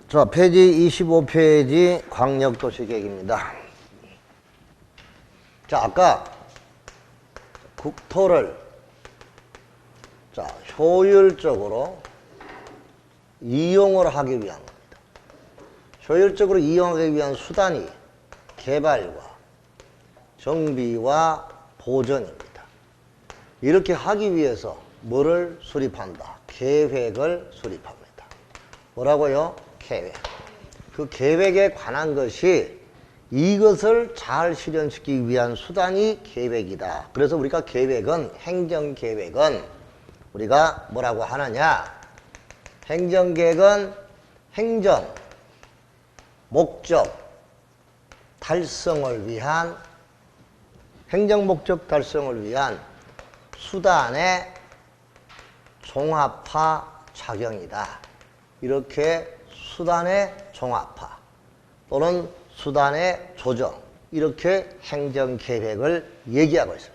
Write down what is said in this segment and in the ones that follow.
자, 페이지 25페이지 광역도시계획입니다. 자, 아까 국토를 효율적으로 이용을 하기 위한 겁니다. 효율적으로 이용하기 위한 수단이 개발과 정비와 보전입니다. 이렇게 하기 위해서 뭐를 수립한다? 계획을 수립합니다. 뭐라고요? 계획. 그 계획에 관한 것이 이것을 잘 실현시키기 위한 수단이 계획이다. 그래서 우리가 계획은, 행정계획은 우리가 뭐라고 하느냐? 행정계획은 행정, 목적, 달성을 위한, 행정 목적 달성을 위한 수단의 종합화 작용이다. 이렇게 수단의 종합화 또는 수단의 조정, 이렇게 행정계획을 얘기하고 있습니다.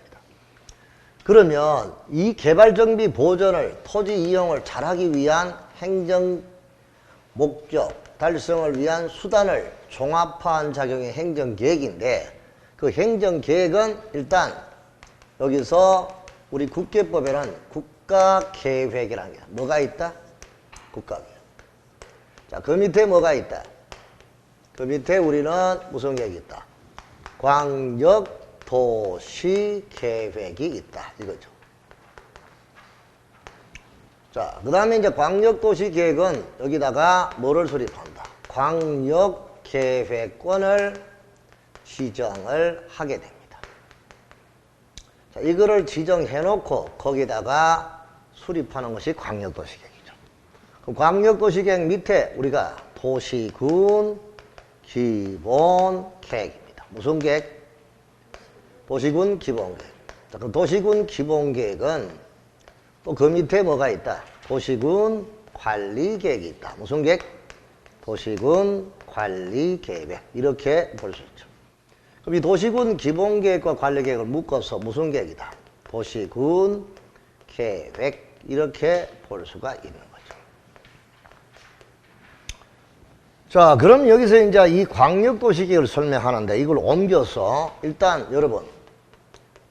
그러면 이 개발정비 보전을, 토지 이용을 잘하기 위한 행정 목적 달성을 위한 수단을 종합화한 작용이 행정계획인데, 그 행정계획은 일단 여기서 우리 국계법에는 국가계획이라는 게 뭐가 있다? 국가계획. 자, 그 밑에 뭐가 있다? 그 밑에 우리는 무슨 계획이 있다? 광역도시계획이 있다. 이거죠. 자, 그 다음에 이제 광역도시계획은 여기다가 뭐를 수립한다? 광역계획권을 지정을 하게 됩니다. 자, 이거를 지정해놓고 거기다가 수립하는 것이 광역도시계획이죠. 그럼 광역도시계획 밑에 우리가 도시군 기본계획입니다. 무슨 계획? 도시군 기본계획. 자, 그럼 도시군 기본계획은 또 그 밑에 뭐가 있다? 도시군 관리계획이 있다. 무슨 계획? 도시군 관리계획. 이렇게 볼 수 있죠. 그럼 이 도시군 기본계획과 관리계획을 묶어서 무슨 계획이다? 도시군 계획. 이렇게 볼 수가 있는 거죠. 자, 그럼 여기서 이제 이 광역도시계획을 설명하는데 이걸 옮겨서 일단 여러분,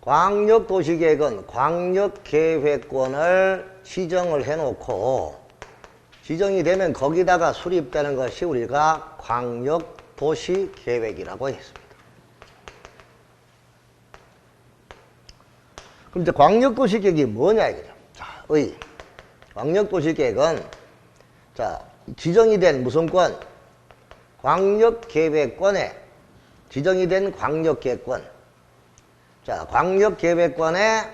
광역도시계획은 광역계획권을 지정을 해놓고 지정이 되면 거기다가 수립되는 것이 우리가 광역도시계획이라고 했습니다. 그럼 이제 광역도시계획이 뭐냐 이거죠. 자, 광역도시계획은 자, 지정이 된 무슨 권? 광역계획권에 지정이 된 광역계획권. 자, 광역계획권의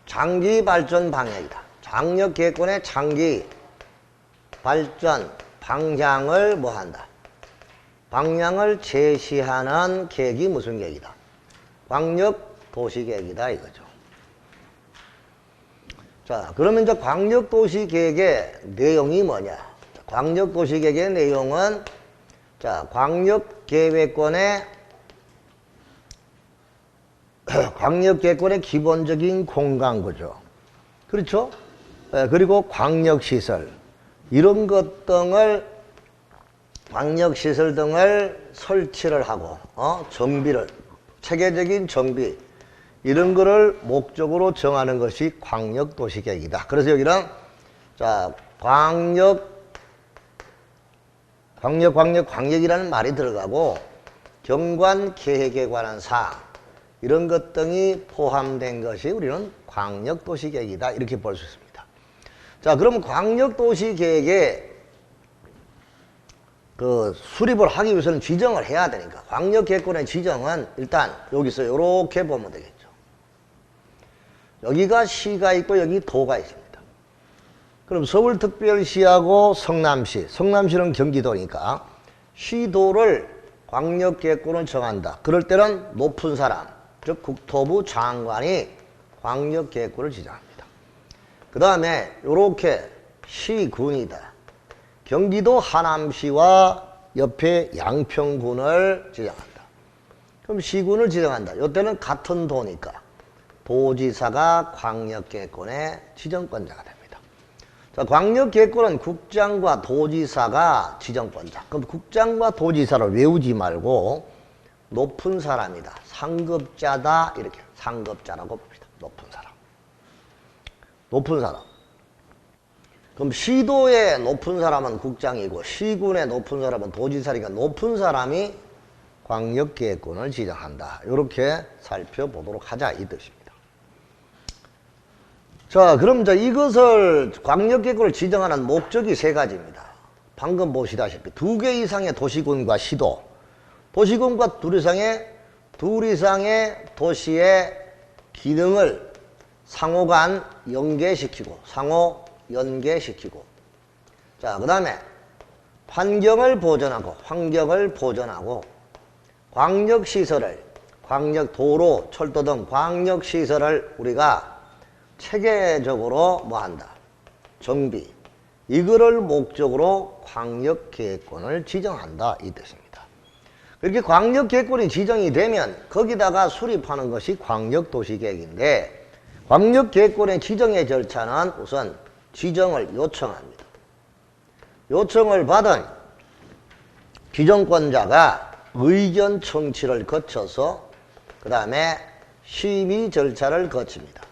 장기 발전 방향이다. 광역계획권의 장기 발전 방향을 뭐 한다? 방향을 제시하는 계획이 무슨 계획이다? 광역도시계획이다 이거죠. 자, 그러면 이제 광역도시계획의 내용이 뭐냐? 광역도시계획의 내용은 자, 광역계획권의 기본적인 공간구조, 그렇죠? 그리고 광역시설, 이런 것 등을, 광역시설 등을 설치를 하고, 정비를, 체계적인 정비, 이런 거를 목적으로 정하는 것이 광역도시계획이다. 그래서 여기는, 자, 광역이라는 말이 들어가고, 경관계획에 관한 사항, 이런 것 등이 포함된 것이 우리는 광역도시계획이다. 이렇게 볼 수 있습니다. 자, 그러면 광역도시계획에 그 수립을 하기 위해서는 지정을 해야 되니까 광역계획권의 지정은 일단 여기서 이렇게 보면 되겠죠. 여기가 시가 있고 여기 도가 있습니다. 그럼 서울특별시하고 성남시는 경기도니까 시도를 광역계획권을 정한다. 그럴 때는 높은 사람, 즉 국토부 장관이 광역계획권을 지정합니다. 그 다음에 이렇게 시군이다. 경기도 하남시와 옆에 양평군을 지정한다. 그럼 시군을 지정한다. 이때는 같은 도니까 도지사가 광역계획권의 지정권자가 됩니다. 자, 광역계획권은 국장과 도지사가 지정권자. 그럼 국장과 도지사를 외우지 말고 높은 사람이다, 상급자다, 이렇게 상급자라고 봅시다. 높은 사람. 높은 사람. 그럼 시도의 높은 사람은 국장이고 시군의 높은 사람은 도지사니까 높은 사람이 광역계획권을 지정한다. 이렇게 살펴보도록 하자, 이 뜻입니다. 자, 그럼 이것을 광역계획권을 지정하는 목적이 세 가지입니다. 방금 보시다시피 2개 이상의 도시군과 시도, 도시군과 둘 이상의 도시의 기능을 상호간 연계시키고, 자, 그 다음에 환경을 보존하고, 광역시설을, 광역도로, 철도 등 광역시설을 우리가 체계적으로 뭐한다? 정비. 이거를 목적으로 광역계획권을 지정한다, 이 뜻입니다. 이렇게 광역계획권이 지정이 되면 거기다가 수립하는 것이 광역도시계획인데, 광역계획권의 지정의 절차는 우선 지정을 요청합니다. 요청을 받은 지정권자가 의견 청취를 거쳐서 그 다음에 심의 절차를 거칩니다.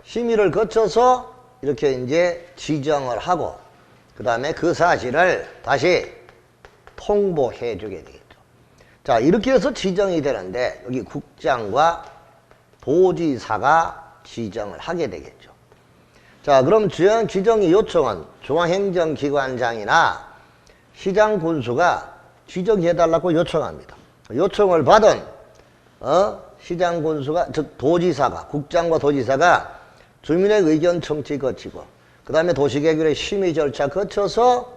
심의를 거쳐서 이렇게 이제 지정을 하고 그 다음에 그 사실을 다시 통보해 주게 되겠죠. 자, 이렇게 해서 지정이 되는데 여기 국장과 도지사가 지정을 하게 되겠죠. 자, 그럼 지정이 요청은 중앙행정기관장이나 시장군수가 지정해달라고 요청합니다. 요청을 받은 시장군수가, 즉 도지사가, 국장과 도지사가 주민의 의견 청취 거치고 그 다음에 도시계획의 심의 절차 거쳐서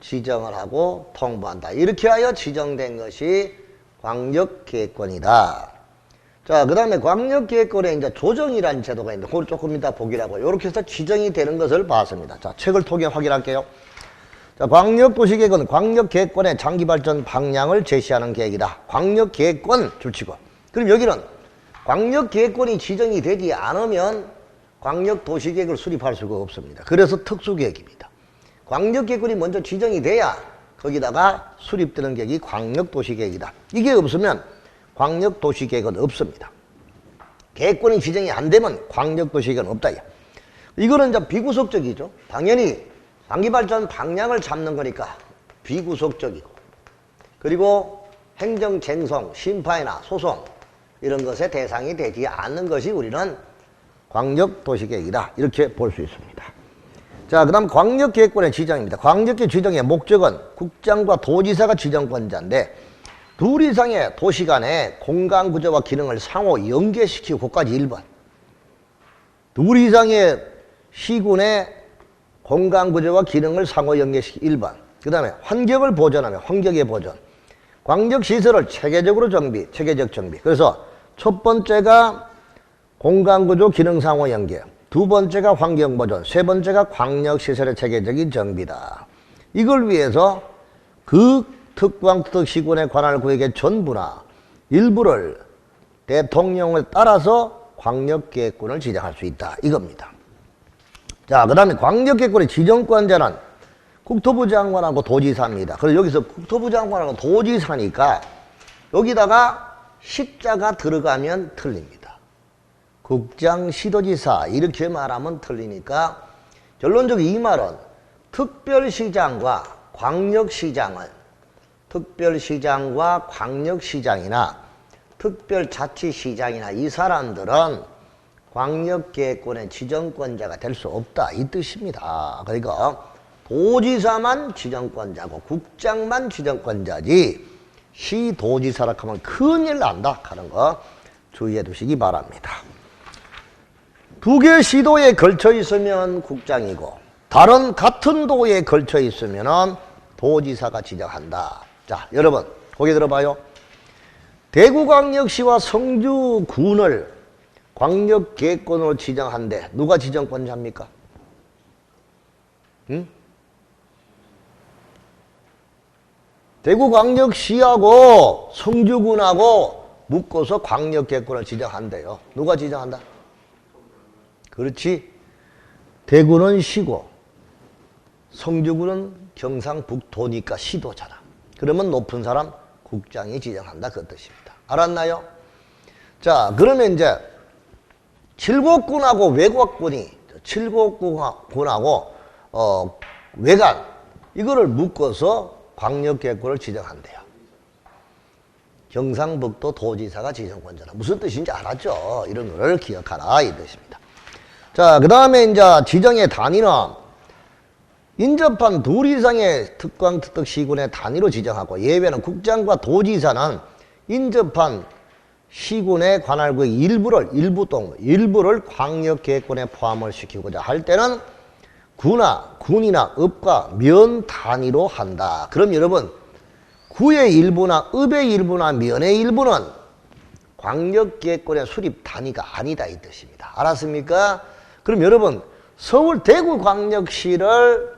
지정을 하고 통보한다. 이렇게 하여 지정된 것이 광역계획권이다. 자, 그 다음에 광역계획권에 이제 조정이라는 제도가 있는데 그걸 조금 이따 보기로 하고 이렇게 해서 지정이 되는 것을 봤습니다. 자, 책을 통해 확인할게요. 자, 광역도시계획은 광역계획권의 장기발전 방향을 제시하는 계획이다. 광역계획권 줄치고. 그럼 여기는 광역계획권이 지정이 되지 않으면 광역도시계획을 수립할 수가 없습니다. 그래서 특수계획입니다. 광역계획권이 먼저 지정이 돼야 거기다가 수립되는 계획이 광역도시계획이다. 이게 없으면 광역도시계획은 없습니다. 계획권이 지정이 안 되면 광역도시계획은 없다. 이거는 이제 비구속적이죠. 당연히 장기발전 방향을 잡는 거니까 비구속적이고, 그리고 행정쟁송, 심파이나 소송 이런 것의 대상이 되지 않는 것이 우리는 광역도시계획이다. 이렇게 볼 수 있습니다. 자, 그 다음 광역계획권의 지정입니다. 광역계획 지정의 목적은 국장과 도지사가 지정권자인데 둘 이상의 도시 간의 공간구조와 기능을 상호 연계시키고, 그것까지 1번. 둘 이상의 시군의 공간구조와 기능을 상호 연계시키고 1번. 그 다음에 환경을 보존하며 환경의 보존. 광역시설을 체계적 정비. 그래서 첫 번째가 공간구조 기능 상호 연계, 두 번째가 환경보존, 세 번째가 광역시설의 체계적인 정비다. 이걸 위해서 그 특광특시군의 관할 구역의 전부나 일부를 대통령을 따라서 광역계획권을 지정할 수 있다. 이겁니다. 자, 그 다음에 광역계획권의 지정권자는 국토부 장관하고 도지사입니다. 그래서 여기서 국토부 장관하고 도지사니까 여기다가 시자가 들어가면 틀립니다. 국장, 시도지사 이렇게 말하면 틀리니까 결론적으로 이 말은 특별시장과 광역시장이나 특별자치시장이나 이 사람들은 광역계획권의 지정권자가 될 수 없다. 이 뜻입니다. 그러니까 도지사만 지정권자고 국장만 지정권자지 시도지사라 하면 큰일 난다 하는 거 주의해 두시기 바랍니다. 두 개의 시도에 걸쳐 있으면 국장이고 다른 같은 도에 걸쳐 있으면 도지사가 지정한다. 자, 여러분 거기 들어봐요. 대구광역시와 성주군을 광역계획권으로 지정한데 누가 지정권자입니까? 응? 대구광역시하고 성주군하고 묶어서 광역계획권을 지정한대요. 누가 지정한다? 그렇지. 대구는 시고 성주군은 경상북도니까 시도잖아. 그러면 높은 사람 국장이 지정한다 그 뜻입니다. 알았나요? 자, 그러면 이제 칠곡군하고 외곽군이 칠곡군하고 외곽 이거를 묶어서 광역계획군을 지정한대요. 경상북도 도지사가 지정권자다. 무슨 뜻인지 알았죠? 이런 거를 기억하라 이 뜻입니다. 자, 그 다음에 이제 지정의 단위는 인접한 둘 이상의 특광 특특 시군의 단위로 지정하고 예외는 국장과 도지사는 인접한 시군의 관할구의 일부를 광역계획군에 포함을 시키고자 할 때는 군이나 읍과 면 단위로 한다. 그럼 여러분 구의 일부나 읍의 일부나 면의 일부는 광역계획군의 수립 단위가 아니다 이 뜻입니다. 알았습니까? 그럼 여러분 서울 대구광역시를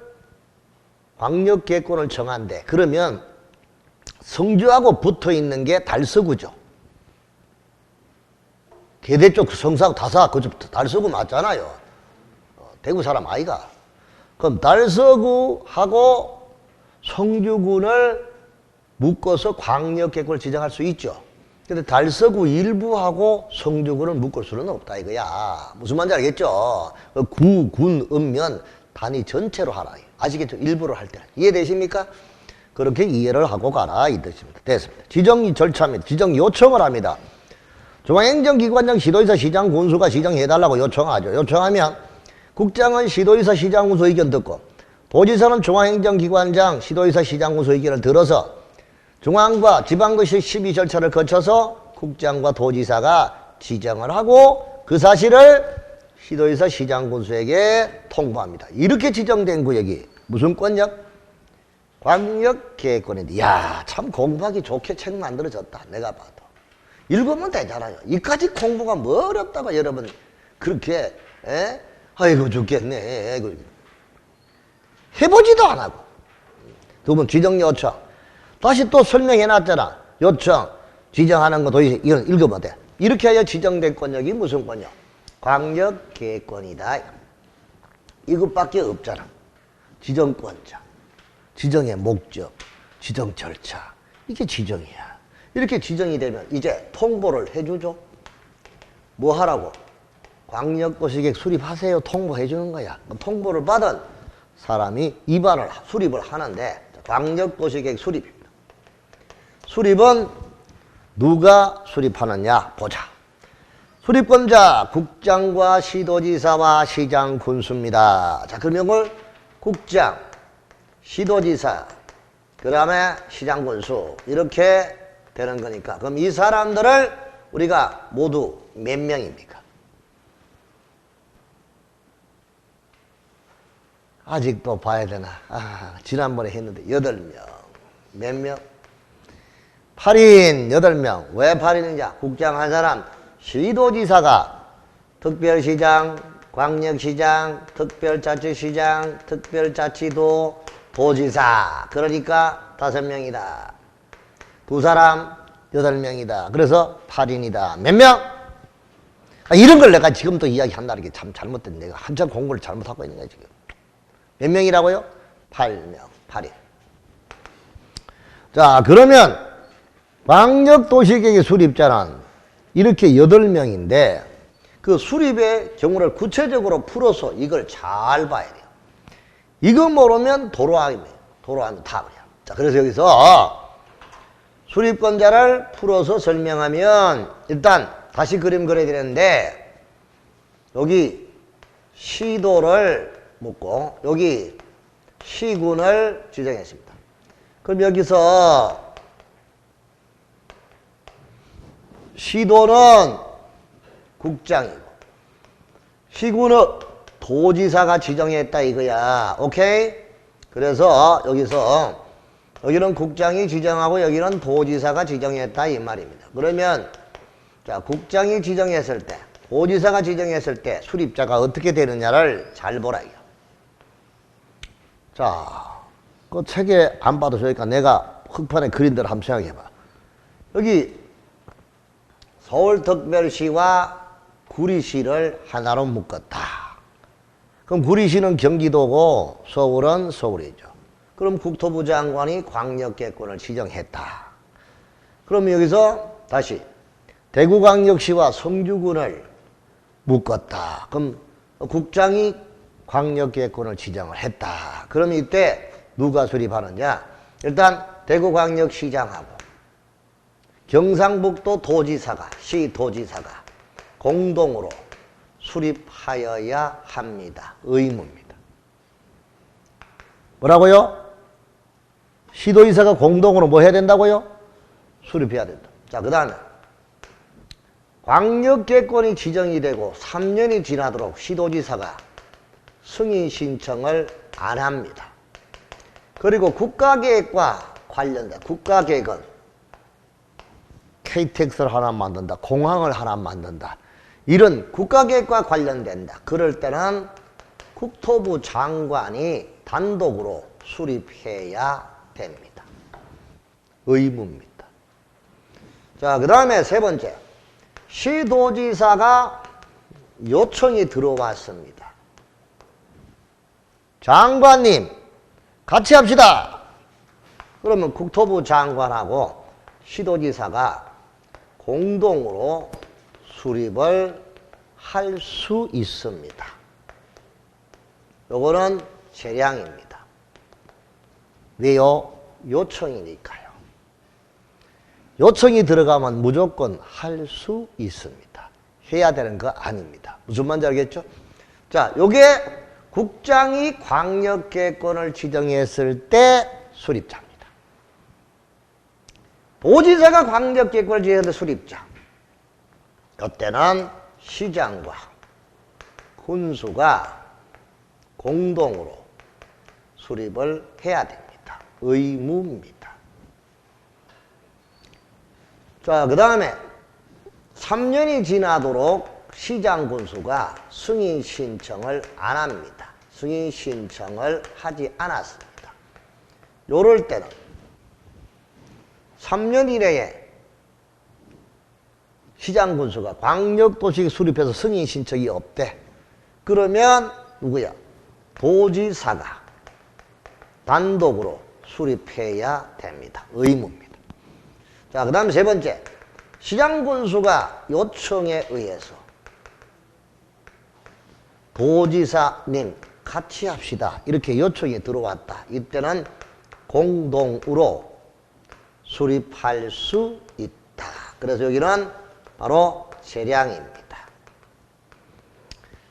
광역계획군을 정한대. 그러면 성주하고 붙어있는 게 달서구죠. 계대 쪽 성사하고 다사 그쪽 달서구 맞잖아요. 대구 사람 아이가. 그럼 달서구하고 성주군을 묶어서 광역계획군을 지정할 수 있죠. 근데 달서구 일부하고 성주군을 묶을 수는 없다 이거야. 무슨 말인지 알겠죠? 구, 군, 읍면 단위 전체로 하라. 아시겠죠? 일부를 할 때는. 이해되십니까? 그렇게 이해를 하고 가라 이 뜻입니다. 됐습니다. 지정 절차입니다. 지정 요청을 합니다. 중앙행정기관장, 시도지사, 시장, 군수가 지정해달라고 요청하죠. 요청하면 국장은 시도지사, 시장, 군수 의견 듣고 도지사는 중앙행정기관장, 시도지사, 시장, 군수 의견을 들어서 중앙과 지방도시 심의 절차를 거쳐서 국장과 도지사가 지정을 하고 그 사실을 시도지사, 시장, 군수에게 통보합니다. 이렇게 지정된 구역이 무슨 권역? 광역계획권인데 이야 참 공부하기 좋게 책 만들어졌다. 내가 봐도. 읽으면 되잖아요. 이까지 공부가 뭐 어렵다고 여러분 그렇게 아이고 죽겠네. 해보지도 안 하고. 두 번 지정 요청. 다시 또 설명해놨잖아. 요청 지정하는 거 도저히 이건 읽으면 돼. 이렇게 하여 지정된 권역이 무슨 권역? 광역계획권이다. 이것밖에 없잖아. 지정권자, 지정의 목적, 지정 절차. 이게 지정이야. 이렇게 지정이 되면 이제 통보를 해주죠. 뭐 하라고? 광역도시계획 수립하세요. 통보해 주는 거야. 통보를 받은 사람이 수립을 하는데 광역도시계획 수립입니다. 수립은 누가 수립하느냐 보자. 수립권자 국장과 시도지사와 시장, 군수입니다. 자, 그러면 국장, 시도지사, 그 다음에 시장, 군수 이렇게 되는 거니까 그럼 이 사람들을 우리가 모두 몇 명입니까? 아직도 봐야 되나? 지난번에 했는데 8명. 몇 명? 8인 8명. 왜 8인이냐? 국장 한 사람, 시도지사가 특별시장, 광역시장, 특별자치시장, 특별자치도, 도지사. 그러니까 5명이다. 두 사람 8명이다. 그래서 8인이다. 몇 명? 이런 걸 내가 지금 또 이야기한다는 게 참 잘못된 내가 한참 공부를 잘못하고 있는 거야 지금. 몇 명이라고요? 8명. 8인. 자, 그러면 광역도시계획 수립자는 이렇게 8명인데 그 수립의 경우를 구체적으로 풀어서 이걸 잘 봐야 돼요. 이거 모르면 도로하면 다 그래요. 자, 그래서 여기서 수립권자를 풀어서 설명하면 일단 다시 그림 그려야 되는데 여기 시도를 묻고 여기 시군을 지정했습니다. 그럼 여기서 시도는 국장이고 시군은 도지사가 지정했다 이거야. 오케이? 그래서 여기서 여기는 국장이 지정하고 여기는 도지사가 지정했다 이 말입니다. 그러면 자, 국장이 지정했을 때 도지사가 지정했을 때 수립자가 어떻게 되느냐를 잘 보라 이거. 자, 그 책에 안 봐도 좋으니까 내가 흑판에 그린 대로 한번 생각해봐. 여기 서울특별시와 구리시를 하나로 묶었다. 그럼 구리시는 경기도고 서울은 서울이죠. 그럼 국토부 장관이 광역계권을 지정했다. 그럼 여기서 다시 대구광역시와 성주군을 묶었다. 그럼 국장이 광역계권을 지정을 했다. 그럼 이때 누가 수립하느냐? 일단 대구광역시장하고 경상북도 도지사가, 시도지사가 공동으로 수립하여야 합니다. 의무입니다. 뭐라고요? 시도지사가 공동으로 뭐 해야 된다고요? 수립해야 된다. 자, 그 다음에 광역계권이 지정이 되고 3년이 지나도록 시도지사가 승인 신청을 안 합니다. 그리고 국가계획과 관련된 국가계획은 KTX를 하나 만든다, 공항을 하나 만든다, 이런 국가계획과 관련된다. 그럴 때는 국토부 장관이 단독으로 수립해야 됩니다. 의무입니다. 자, 그 다음에 세 번째, 시도지사가 요청이 들어왔습니다. 장관님, 같이 합시다. 그러면 국토부 장관하고 시도지사가 공동으로 수립을 할 수 있습니다. 요거는 재량입니다. 왜요? 요청이니까요. 요청이 들어가면 무조건 할 수 있습니다. 해야 되는 거 아닙니다. 무슨 말인지 알겠죠? 자, 요게 국장이 광역계권을 지정했을 때 수립자입니다. 도지사가 광역계권을 지정했을 때 수립자. 이때는 시장과 군수가 공동으로 수립을 해야 됩니다. 의무입니다. 자, 그 다음에 3년이 지나도록 시장 군수가 승인 신청을 안 합니다. 승인 신청을 하지 않았습니다. 요럴 때는 3년 이내에 시장 군수가 광역도시 수립해서 승인 신청이 없대. 그러면 누구야? 도지사가 단독으로 수립해야 됩니다. 의무입니다. 자, 그 다음에 세 번째, 시장 군수가 요청에 의해서 도지사님 같이 합시다, 이렇게 요청이 들어왔다. 이때는 공동으로 수립할 수 있다. 그래서 여기는 바로 재량입니다.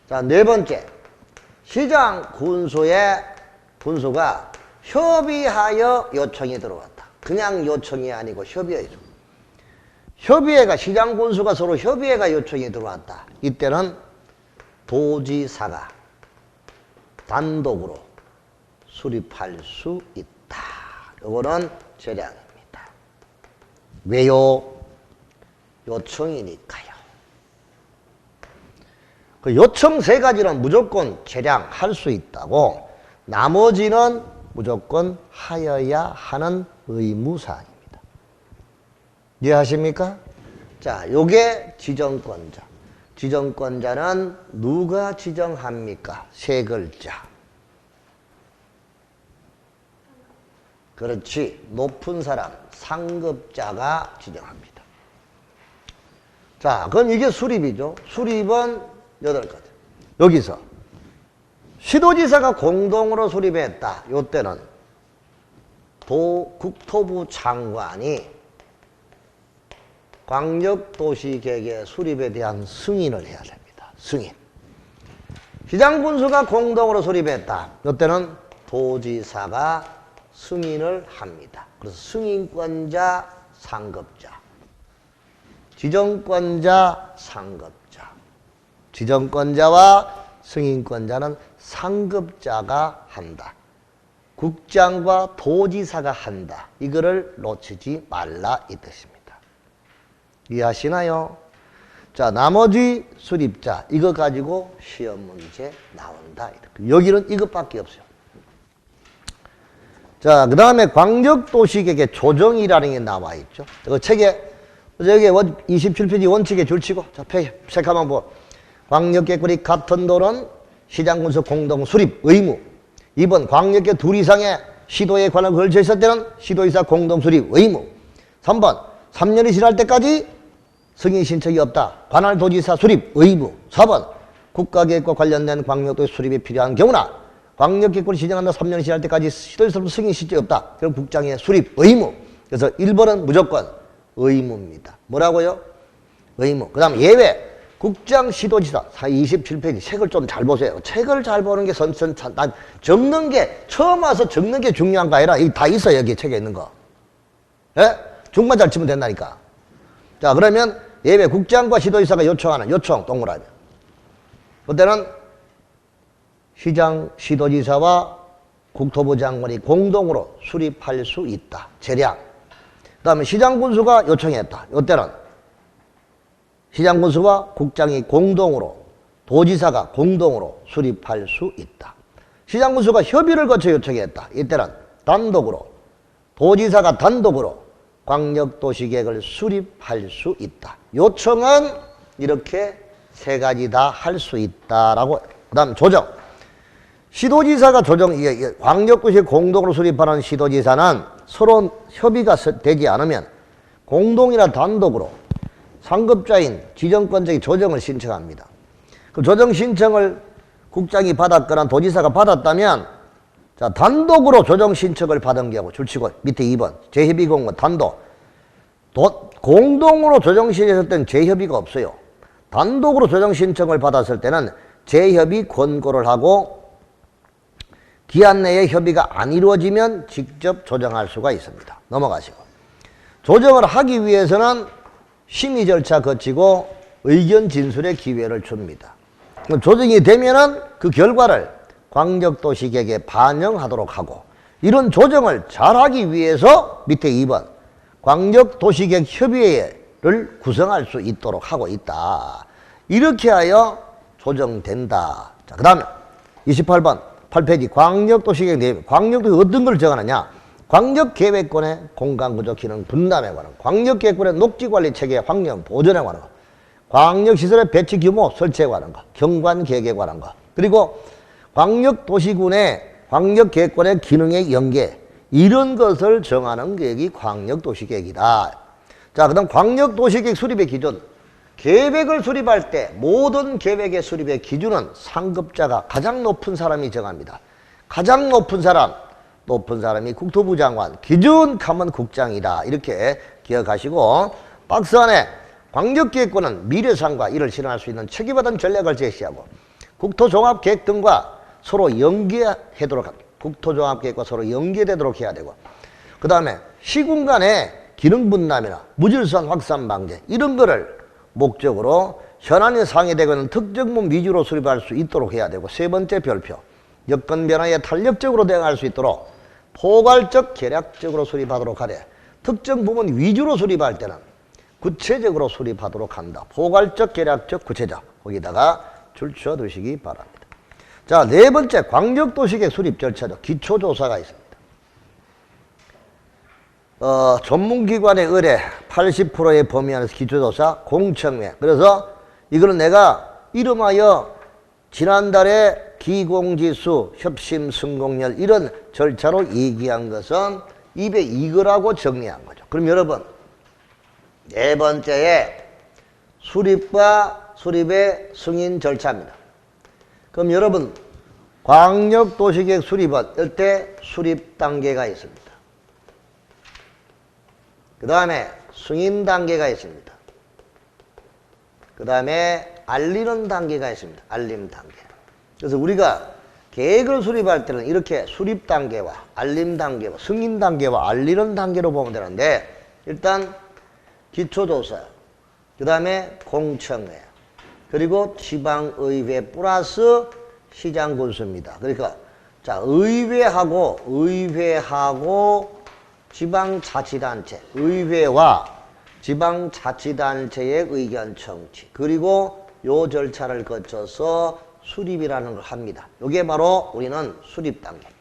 자, 네 번째, 시장 군수가 협의하여 요청이 들어왔다. 그냥 요청이 아니고 협의해죠. 협의회가, 시장 군수가 서로 협의회가 요청이 들어왔다. 이때는 도지사가 단독으로 수립할 수 있다. 이거는 재량입니다. 왜요? 요청이니까요. 그 요청 세 가지는 무조건 재량할 수 있다고, 나머지는 무조건 하여야 하는 의무사항입니다. 이해하십니까? 자, 요게 지정권자. 지정권자는 누가 지정합니까? 세 글자. 그렇지. 높은 사람, 상급자가 지정합니다. 자, 그럼 이게 수립이죠. 수립은 8가지. 여기서 시도지사가 공동으로 수립했다. 요때는 국토부 장관이 광역도시계획의 수립에 대한 승인을 해야 됩니다. 승인. 시장군수가 공동으로 수립했다. 이때는 도지사가 승인을 합니다. 그래서 승인권자, 상급자. 지정권자, 상급자. 지정권자와 승인권자는 상급자가 한다. 국장과 도지사가 한다. 이거를 놓치지 말라 이 뜻입니다. 이해하시나요? 자, 나머지 수립자, 이거 가지고 시험 문제 나온다. 여기는 이것밖에 없어요. 자, 그 다음에 광역도시계획의 조정이라는 게 나와 있죠. 그 책에, 여기 27페이지 원칙의 줄치고, 자, 색깔만 보고. 광역계획이 같은 도는 시장군수 공동 수립 의무. 2번 광역계 둘 이상의 시도에 관한 걸쳐 있을 때는 시도의사 공동 수립 의무. 3번 3년이 지날 때까지 승인 신청이 없다. 관할 도지사 수립 의무. 4번 국가계획과 관련된 광역도시 수립이 필요한 경우나 광역계획권을 지정한다 3년이 지날 때까지 시도의사 승인 신청이 없다. 그럼 국장의 수립 의무. 그래서 1번은 무조건 의무입니다. 뭐라고요? 의무. 그 다음 예외. 국장 시도지사 27페이지 책을 좀 잘 보세요. 책을 잘 보는 게 난 적는 게 처음 와서 적는 게 중요한 거 아니라 다 있어 여기 책에 있는 거. 예? 중만 잘 치면 된다니까. 자 그러면 예외 국장과 시도지사가 요청하는 요청 동그라미. 그때는 시장 시도지사와 국토부 장관이 공동으로 수립할 수 있다. 재량. 그 다음에 시장군수가 요청했다. 이때는 시장군수와 국장이 공동으로 도지사가 공동으로 수립할 수 있다. 시장군수가 협의를 거쳐 요청했다. 이때는 단독으로 도지사가 단독으로 광역도시계획을 수립할 수 있다. 요청은 이렇게 세 가지 다 할 수 있다라고. 그 다음 조정. 시도지사가 광역도시계획 공동으로 수립하는 시도지사는 서로 협의가 되지 않으면 공동이나 단독으로 상급자인 지정권자의 조정을 신청합니다. 그 조정 신청을 국장이 받았거나 도지사가 받았다면 자 단독으로 조정 신청을 받은 경우 줄치고 밑에 2번 재협의 공고 단독. 공동으로 조정 신청했을 때는 재협의가 없어요. 단독으로 조정 신청을 받았을 때는 재협의 권고를 하고 기한 내에 협의가 안 이루어지면 직접 조정할 수가 있습니다. 넘어가시고. 조정을 하기 위해서는 심의 절차 거치고 의견 진술의 기회를 줍니다. 조정이 되면은 그 결과를 광역도시계획에 반영하도록 하고 이런 조정을 잘하기 위해서 밑에 2번 광역도시계획 협의회를 구성할 수 있도록 하고 있다. 이렇게 하여 조정된다. 자, 그 다음에 28번 8페이지 광역도시계획 내용. 광역도시 어떤 걸 정하느냐. 광역계획권의 공간구조 기능 분담에 관한 거, 광역계획권의 녹지관리체계 환경 보존에 관한 거, 광역시설의 배치 규모 설치에 관한 거, 경관계획에 관한 거, 그리고 광역도시군의 광역계획권의 기능의 연계 이런 것을 정하는 계획이 광역도시계획이다. 자, 그 다음 광역도시계획 수립의 기준. 계획을 수립할 때 모든 계획의 수립의 기준은 상급자가 가장 높은 사람이 정합니다. 가장 높은 사람이 국토부 장관, 기준하면 국장이다. 이렇게 기억하시고 박스 안에 광역계획권은 미래상과 이를 실현할 수 있는 체계받은 전략을 제시하고 국토종합계획 등과 서로 연계하도록 합니다. 국토종합계획과 서로 연계되도록 해야 되고 그 다음에 시군 간의 기능 분담이나 무질서한 확산 방제 이런 거를 목적으로 현안이 상회되고 있는 특정문 위주로 수립할 수 있도록 해야 되고 세 번째 별표 여건 변화에 탄력적으로 대응할 수 있도록 포괄적 계략적으로 수립하도록 하되 특정 부분 위주로 수립할 때는 구체적으로 수립하도록 한다. 포괄적 계략적 구체적 거기다가 줄쳐 두시기 바랍니다. 자, 네 번째 광역도시계획 수립 절차죠. 기초조사가 있습니다. 전문기관의 의뢰 80%의 범위 안에서 기초조사 공청회. 그래서 이거는 내가 이름하여 지난달에 기공지수, 협심, 성공률 이런 절차로 얘기한 것은 입에 이거라고 정리한 거죠. 그럼 여러분 네 번째에 수립과 수립의 승인 절차입니다. 그럼 여러분 광역도시계획 수립은 이때 수립 단계가 있습니다. 그 다음에 승인 단계가 있습니다. 그 다음에 알리는 단계가 있습니다. 알림 단계. 그래서 우리가 계획을 수립할 때는 이렇게 수립 단계와 알림 단계와 승인 단계와 알리는 단계로 보면 되는데 일단 기초조사, 그 다음에 공청회, 그리고 지방의회 플러스 시장군수입니다. 그러니까 자 의회하고 지방자치단체, 의회와 지방자치단체의 의견 청취 그리고 요 절차를 거쳐서 수립이라는 걸 합니다. 이게 바로 우리는 수립 단계입니다.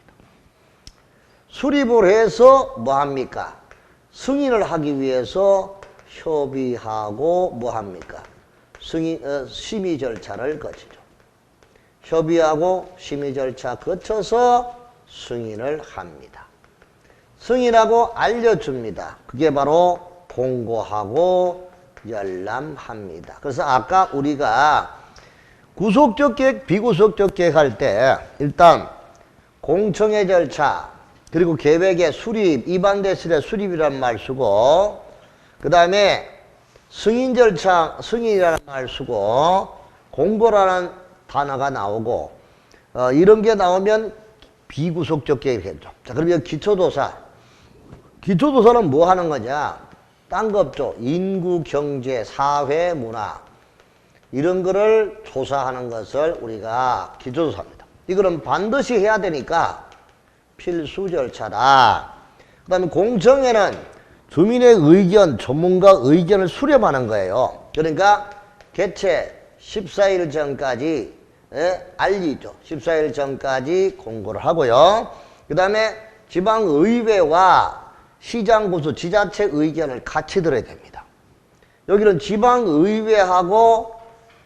수립을 해서 뭐 합니까? 승인을 하기 위해서 협의하고 뭐 합니까? 심의 절차를 거치죠. 협의하고 심의 절차 거쳐서 승인을 합니다. 승인하고 알려줍니다. 그게 바로 공고하고 열람합니다. 그래서 아까 우리가 구속적 계획, 비구속적 계획 할 때 일단 공청회 절차 그리고 계획의 수립, 위반됐을 때 수립이라는 말 쓰고 그 다음에 승인 절차, 승인이라는 말 쓰고 공고라는 단어가 나오고 이런 게 나오면 비구속적 계획이겠죠. 자, 그러면 기초조사. 기초조사는 뭐 하는 거냐? 딴 거 없죠. 인구, 경제, 사회, 문화 이런 거를 조사하는 것을 우리가 기초조사입니다. 이거는 반드시 해야 되니까 필수 절차다. 그 다음에 공청회는 주민의 의견, 전문가 의견을 수렴하는 거예요. 그러니까 개최 14일 전까지 알리죠. 14일 전까지 공고를 하고요. 그 다음에 지방의회와 시장군수, 지자체 의견을 같이 들어야 됩니다. 여기는 지방의회하고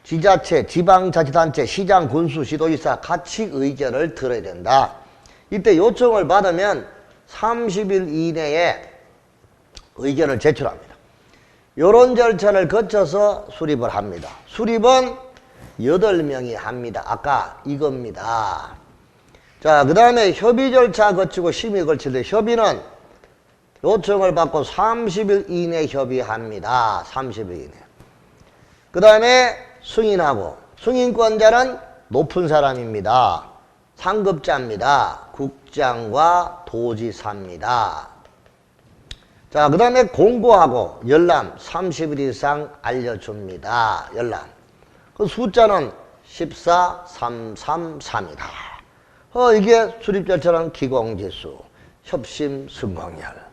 지자체, 지방자치단체, 시장군수, 시도지사 같이 의견을 들어야 된다. 이때 요청을 받으면 30일 이내에 의견을 제출합니다. 이런 절차를 거쳐서 수립을 합니다. 수립은 8명이 합니다. 아까 이겁니다. 자, 그 다음에 협의 절차 거치고 심의 걸칠 때 협의는 요청을 받고 30일 이내 협의합니다. 30일 이내. 그 다음에 승인하고 승인권자는 높은 사람입니다. 상급자입니다. 국장과 도지사입니다. 자, 그 다음에 공고하고 열람 30일 이상 알려줍니다. 열람. 그 숫자는 14, 3, 3, 3이다. 이게 수립 절차는 기공지수, 협심, 승공열.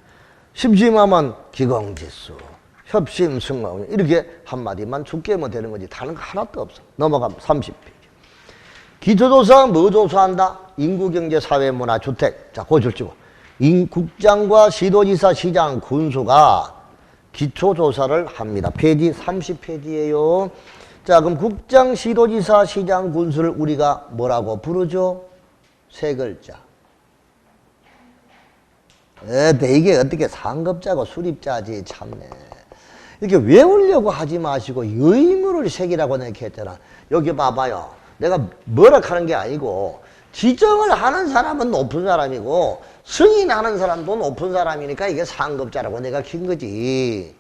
심심하면 기공지수, 협심, 승공열. 이렇게 한마디만 죽게면 되는 거지. 다른 거 하나도 없어. 넘어가면 30페이지. 기초조사 뭐 조사한다? 인구, 경제, 사회, 문화, 주택. 자, 그거 줄지고. 국장과 시도지사, 시장, 군수가 기초조사를 합니다. 페이지 30페이지예요. 자, 그럼 국장, 시도지사, 시장, 군수를 우리가 뭐라고 부르죠? 세 글자. 이게 어떻게 상급자고 수립자지 참네. 이렇게 외우려고 하지 마시고 의무를 새기라고 내가 했잖아. 여기 봐봐요. 내가 뭐라 하는 게 아니고 지정을 하는 사람은 높은 사람이고 승인하는 사람도 높은 사람이니까 이게 상급자라고 내가 킨 거지.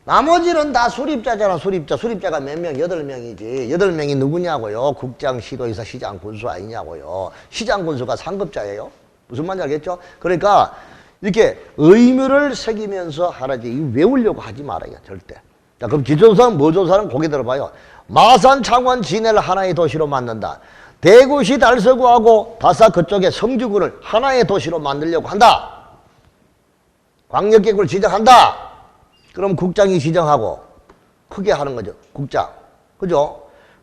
나머지는 다 수립자잖아. 수립자가 몇 명? 8명이지. 8명이 누구냐고요? 국장, 시도지사, 시장, 군수 아니냐고요. 시장, 군수가 상급자예요. 무슨 말인지 알겠죠? 그러니까 이렇게 의무를 새기면서 하라지. 외우려고 하지 말아요. 절대. 자, 그럼 기초조사는 뭐 조사는 고개 들어봐요. 마산, 창원, 진해를 하나의 도시로 만든다. 대구시 달서구하고 다사 그쪽에 성주구를 하나의 도시로 만들려고 한다. 광역계획을 지정한다. 그럼 국장이 지정하고 크게 하는 거죠. 국장. 그죠?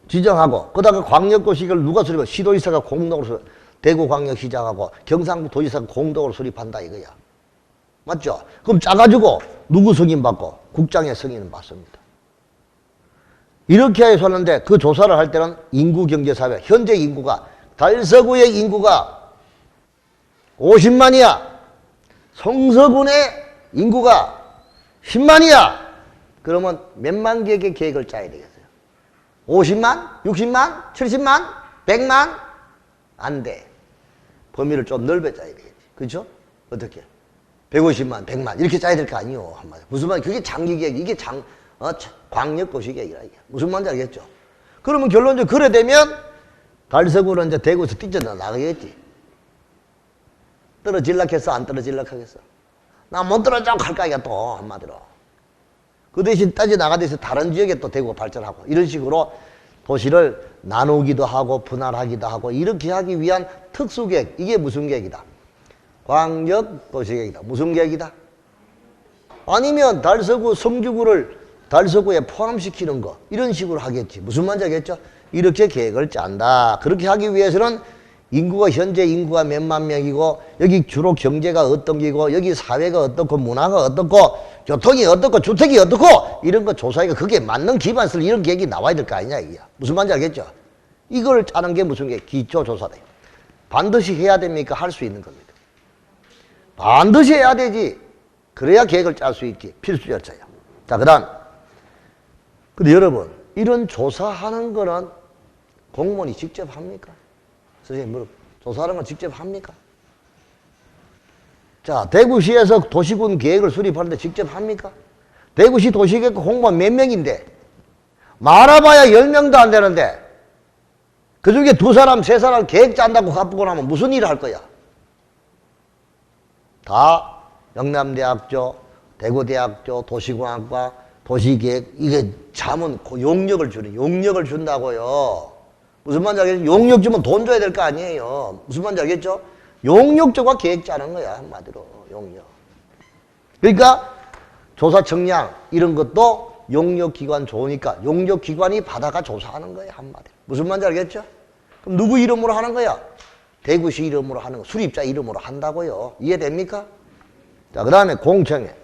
지정하고 그다음에 광역도시를 누가 수립해? 시도지사가 공동으로 수립. 대구광역시장하고 경상도지사가 공동으로 수립한다 이거야. 맞죠? 그럼 짜가지고 누구 승인 받고? 국장의 승인을 받습니다. 이렇게 해서 하는데 그 조사를 할 때는 인구, 경제, 사회. 현재 인구가 달서구의 인구가 50만이야. 성서군의 인구가 10만이야. 그러면 몇만 개의 계획을 짜야 되겠어요? 50만? 60만? 70만? 100만? 안 돼. 범위를 좀 넓어 짜야 되겠지. 그렇죠? 어떻게? 150만, 100만 이렇게 짜야 될 거 아니요. 한마디. 무슨 말? 그게 장기 계획. 이게 광역도시 계획이라 이게. 무슨 말인지 알겠죠? 그러면 결론적으로 그래 되면 달서구는 이제 대구에서 뛰쳐나가겠지. 떨어질라 했어? 안 떨어질라 하겠어? 나 못 떨어져 갈 거야 또 한마디로. 그 대신 따져 나가듯이 다른 지역에 또 대구가 발전하고 이런 식으로 도시를 나누기도 하고 분할하기도 하고 이렇게 하기 위한 특수계획. 이게 무슨 계획이다? 광역도시계획이다. 무슨 계획이다? 아니면 달서구, 성주구를 달서구에 포함시키는 거 이런 식으로 하겠지. 무슨 말인지 알겠죠? 이렇게 계획을 짠다. 그렇게 하기 위해서는 인구가 현재 인구가 몇만 명이고 여기 주로 경제가 어떤 게고 여기 사회가 어떻고 문화가 어떻고 교통이 어떻고 주택이 어떻고 이런 거 조사하기가 그게 맞는 기반설 이런 계획이 나와야 될 거 아니냐 이게. 무슨 말인지 알겠죠? 이걸 짜는 게 무슨 게 기초조사다. 반드시 해야 됩니까? 할 수 있는 겁니다. 반드시 해야 되지. 그래야 계획을 짤 수 있지. 필수 절차야. 자, 그 다음. 근데 여러분, 이런 조사하는 거는 공무원이 직접 합니까? 선생님, 뭐, 조사하는 건 직접 합니까? 자, 대구시에서 도시군 계획을 수립하는데 직접 합니까? 대구시 도시계획 공무원 몇 명인데, 많아봐야 10명도 안 되는데, 그 중에 2사람, 3사람 계획 짠다고 바쁘고 나면 무슨 일을 할 거야? 다 영남대학교, 대구대학교, 도시공학과, 도시계획, 이게 자문, 용역을 준다고요. 무슨 말인지 알겠죠? 용역 주면 돈 줘야 될 거 아니에요. 무슨 말인지 알겠죠? 용역 줘가 계획 짜는 거야, 한마디로. 용역. 그러니까 조사 청량 이런 것도 용역기관 좋으니까 용역기관이 받아가 조사하는 거야, 한마디로. 무슨 말인지 알겠죠? 그럼 누구 이름으로 하는 거야? 대구시 이름으로 하는 거, 수립자 이름으로 한다고요. 이해됩니까? 자, 그 다음에 공청회.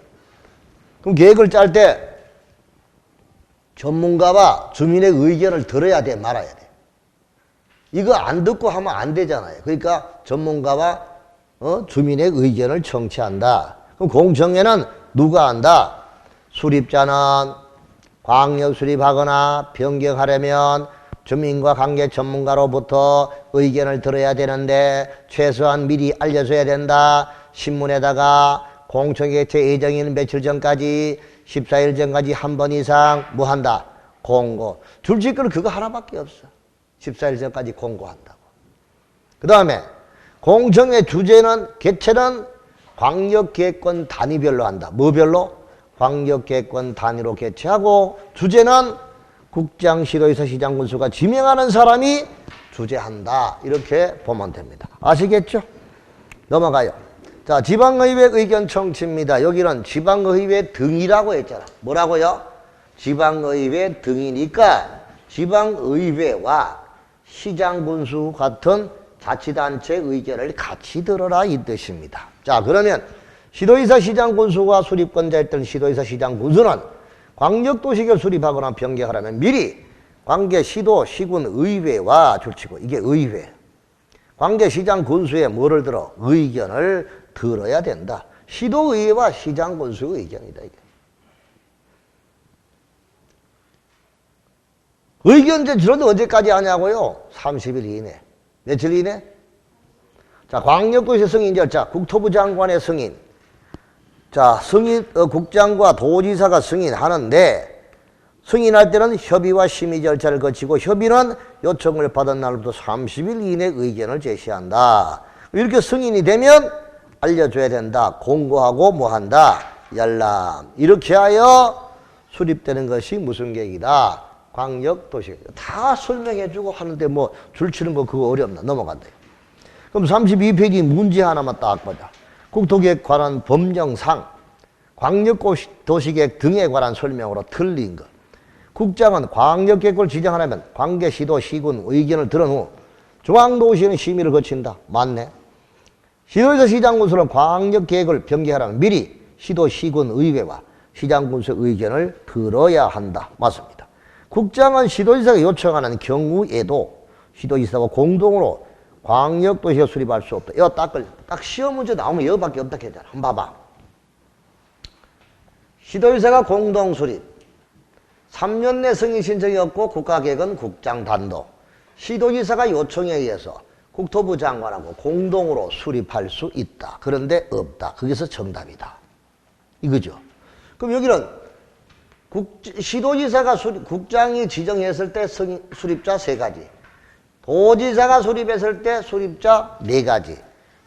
그럼 계획을 짤 때 전문가와 주민의 의견을 들어야 돼, 말아야 돼. 이거 안 듣고 하면 안 되잖아요. 그러니까 전문가와 주민의 의견을 청취한다. 그럼 공청회는 누가 한다? 수립자는 광역 수립하거나 변경하려면 주민과 관계 전문가로부터 의견을 들어야 되는데 최소한 미리 알려줘야 된다. 신문에다가 공청회 개최 예정일 며칠 전까지 14일 전까지 한 번 이상 뭐 한다? 공고. 줄지거는 그거 하나밖에 없어. 14일 전까지 공고한다고. 그 다음에 공청회 주제는 개최는 광역계획권 단위별로 한다. 뭐별로? 광역계획권 단위로 개최하고 주제는 국장, 시도의사, 시장, 군수가 지명하는 사람이 주재한다. 이렇게 보면 됩니다. 아시겠죠? 넘어가요. 자, 지방의회 의견 청취입니다. 여기는 지방의회 등이라고 했잖아. 뭐라고요? 지방의회 등이니까 지방의회와 시장, 군수 같은 자치단체 의견을 같이 들어라 이 뜻입니다. 자, 그러면 시도의사, 시장, 군수가 수립권자였던 시도의사, 시장, 군수는 광역도시계획 수립하거나 변경하려면 미리 관계 시도, 시군, 의회와 줄치고 이게 의회. 관계 시장, 군수의 뭐를 들어? 의견을 들어야 된다. 시도의회와 시장, 군수의 의견이다. 이게. 의견 제출은 언제까지 하냐고요? 30일 이내. 며칠 이내? 자, 광역도시 승인 절차, 국토부 장관의 승인. 자, 국장과 도지사가 승인하는데 승인할 때는 협의와 심의 절차를 거치고 협의는 요청을 받은 날부터 30일 이내 의견을 제시한다. 이렇게 승인이 되면 알려줘야 된다. 공고하고 뭐 한다? 열람. 이렇게 하여 수립되는 것이 무슨 계획이다? 광역도시. 다 설명해주고 하는데 뭐 줄치는 거 그거 어렵나? 넘어간다. 그럼 32페이지 문제 하나만 딱 보자. 국토계획 관한 법령상 광역도시계획 등에 관한 설명으로 틀린 것. 국장은 광역계획을 지정하려면 관계시도, 시군 의견을 들은 후 중앙도시는 심의를 거친다. 맞네. 시도에서 시장군수는 광역계획을 변경하려면 미리 시도, 시군 의회와 시장군수의 의견을 들어야 한다. 맞습니다. 국장은 시도지사가 요청하는 경우에도 시도지사와 공동으로 광역도시를 수립할 수 없다. 이거 딱 시험 문제 나오면 이거밖에 없다 했잖아. 한번 봐봐. 시도지사가 공동 수립. 3년 내 승인 신청이 없고 국가계획은 국장 단독. 시도지사가 요청에 의해서 국토부 장관하고 공동으로 수립할 수 있다. 그런데 없다. 거기서 정답이다. 이거죠. 그럼 여기는 시도지사가 국장이 지정했을 때 수립자 3가지. 도지사가 수립했을 때 수립자 4가지.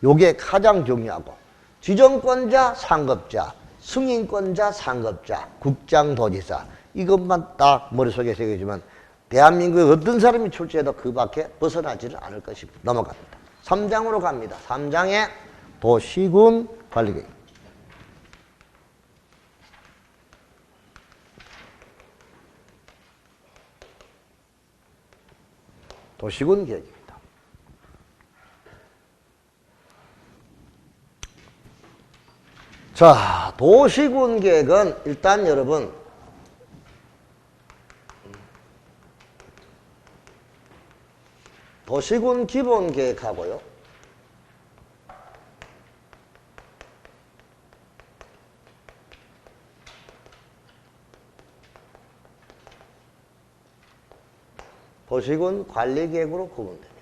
요게 가장 중요하고 지정권자, 상급자, 승인권자, 상급자, 국장, 도지사 이것만 딱 머릿속에 새겨주면 대한민국에 어떤 사람이 출제해도 그 밖에 벗어나지는 않을 것입니다. 넘어갑니다. 3장으로 갑니다. 3장에 도시군 관리계획. 도시군 계획입니다. 자, 도시군 계획은 일단 여러분 도시군 기본계획하고요. 도시군 관리계획으로 구분됩니다.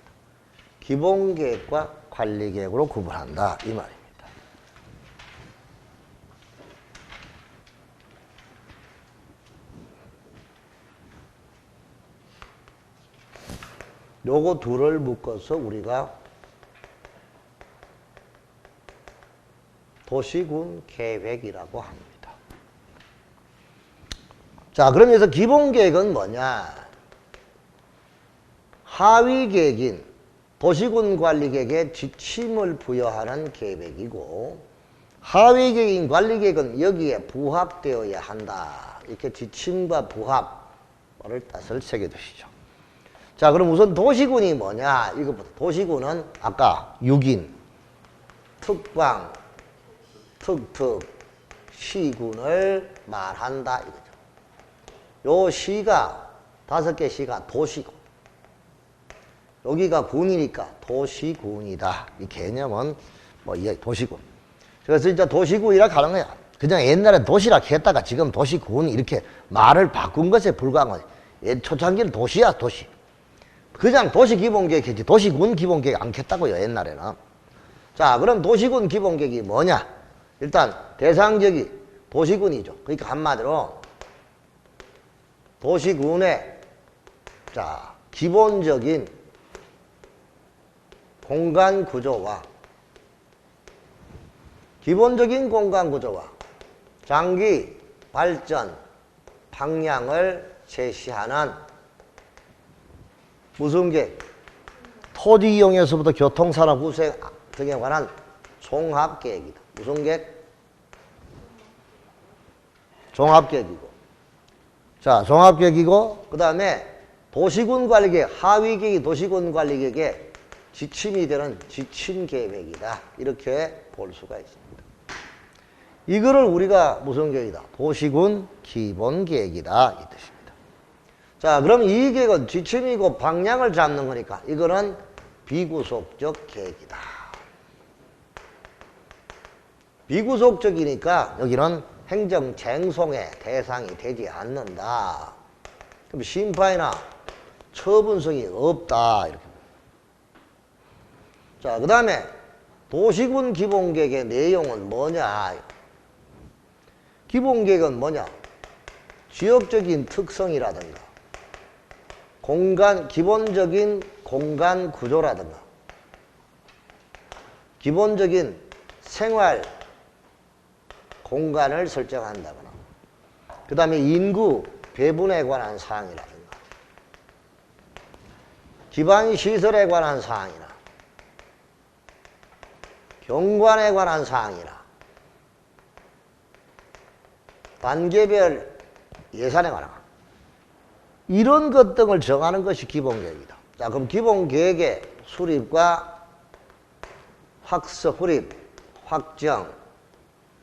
기본계획과 관리계획으로 구분한다 이 말입니다. 요거 둘을 묶어서 우리가 도시군 계획이라고 합니다. 자, 그럼 여기서 기본계획은 뭐냐? 하위계획인 도시군 관리계획에 지침을 부여하는 계획이고, 하위계획인 관리계획은 여기에 부합되어야 한다. 이렇게 지침과 부합을 뜻을 새겨두시죠. 자, 그럼 우선 도시군이 뭐냐? 이것부터. 도시군은 아까 6인, 특방, 특특, 시군을 말한다 이거죠. 요 시가 5개 시가 도시고, 여기가 군이니까 도시군이다. 이 개념은 뭐 이게 도시군. 그래서 진짜 도시군이라 하는 거야. 그냥 옛날에 도시라 했다가 지금 도시군 이렇게 말을 바꾼 것에 불과한 거야. 초창기는 도시야, 도시. 그냥 도시 기본계획 했지 도시군 기본계획 안 했다고요, 옛날에는. 자, 그럼 도시군 기본계획이 뭐냐? 일단 대상적이 도시군이죠. 그러니까 한마디로 도시군의 자 기본적인 공간 구조와 장기 발전 방향을 제시하는 무슨 계획? 토지 이용에서부터 교통산업 구성 등에 관한 종합계획이다. 무슨 계획? 종합계획이고. 자, 종합계획이고, 그 다음에 도시군 관리계획, 하위계획이 도시군 관리계획의 지침이 되는 지침계획이다. 이렇게 볼 수가 있습니다. 이거를 우리가 무슨 계획이다? 도시군 기본계획이다. 이 뜻입니다. 자, 그럼 이 계획은 지침이고 방향을 잡는 거니까 이거는 비구속적 계획이다. 비구속적이니까 여기는 행정쟁송의 대상이 되지 않는다. 그럼 심판이나 처분성이 없다. 이렇게. 자, 그 다음에 도시군 기본계획의 내용은 뭐냐? 기본계획은 뭐냐? 지역적인 특성이라든가 기본적인 공간 구조라든가 기본적인 생활 공간을 설정한다거나 그 다음에 인구 배분에 관한 사항이라든가 기반시설에 관한 사항이나 경관에 관한 사항이나 단계별 예산에 관한 이런 것 등을 정하는 것이 기본계획이다. 자, 그럼 기본계획의 수립과 수립, 확정,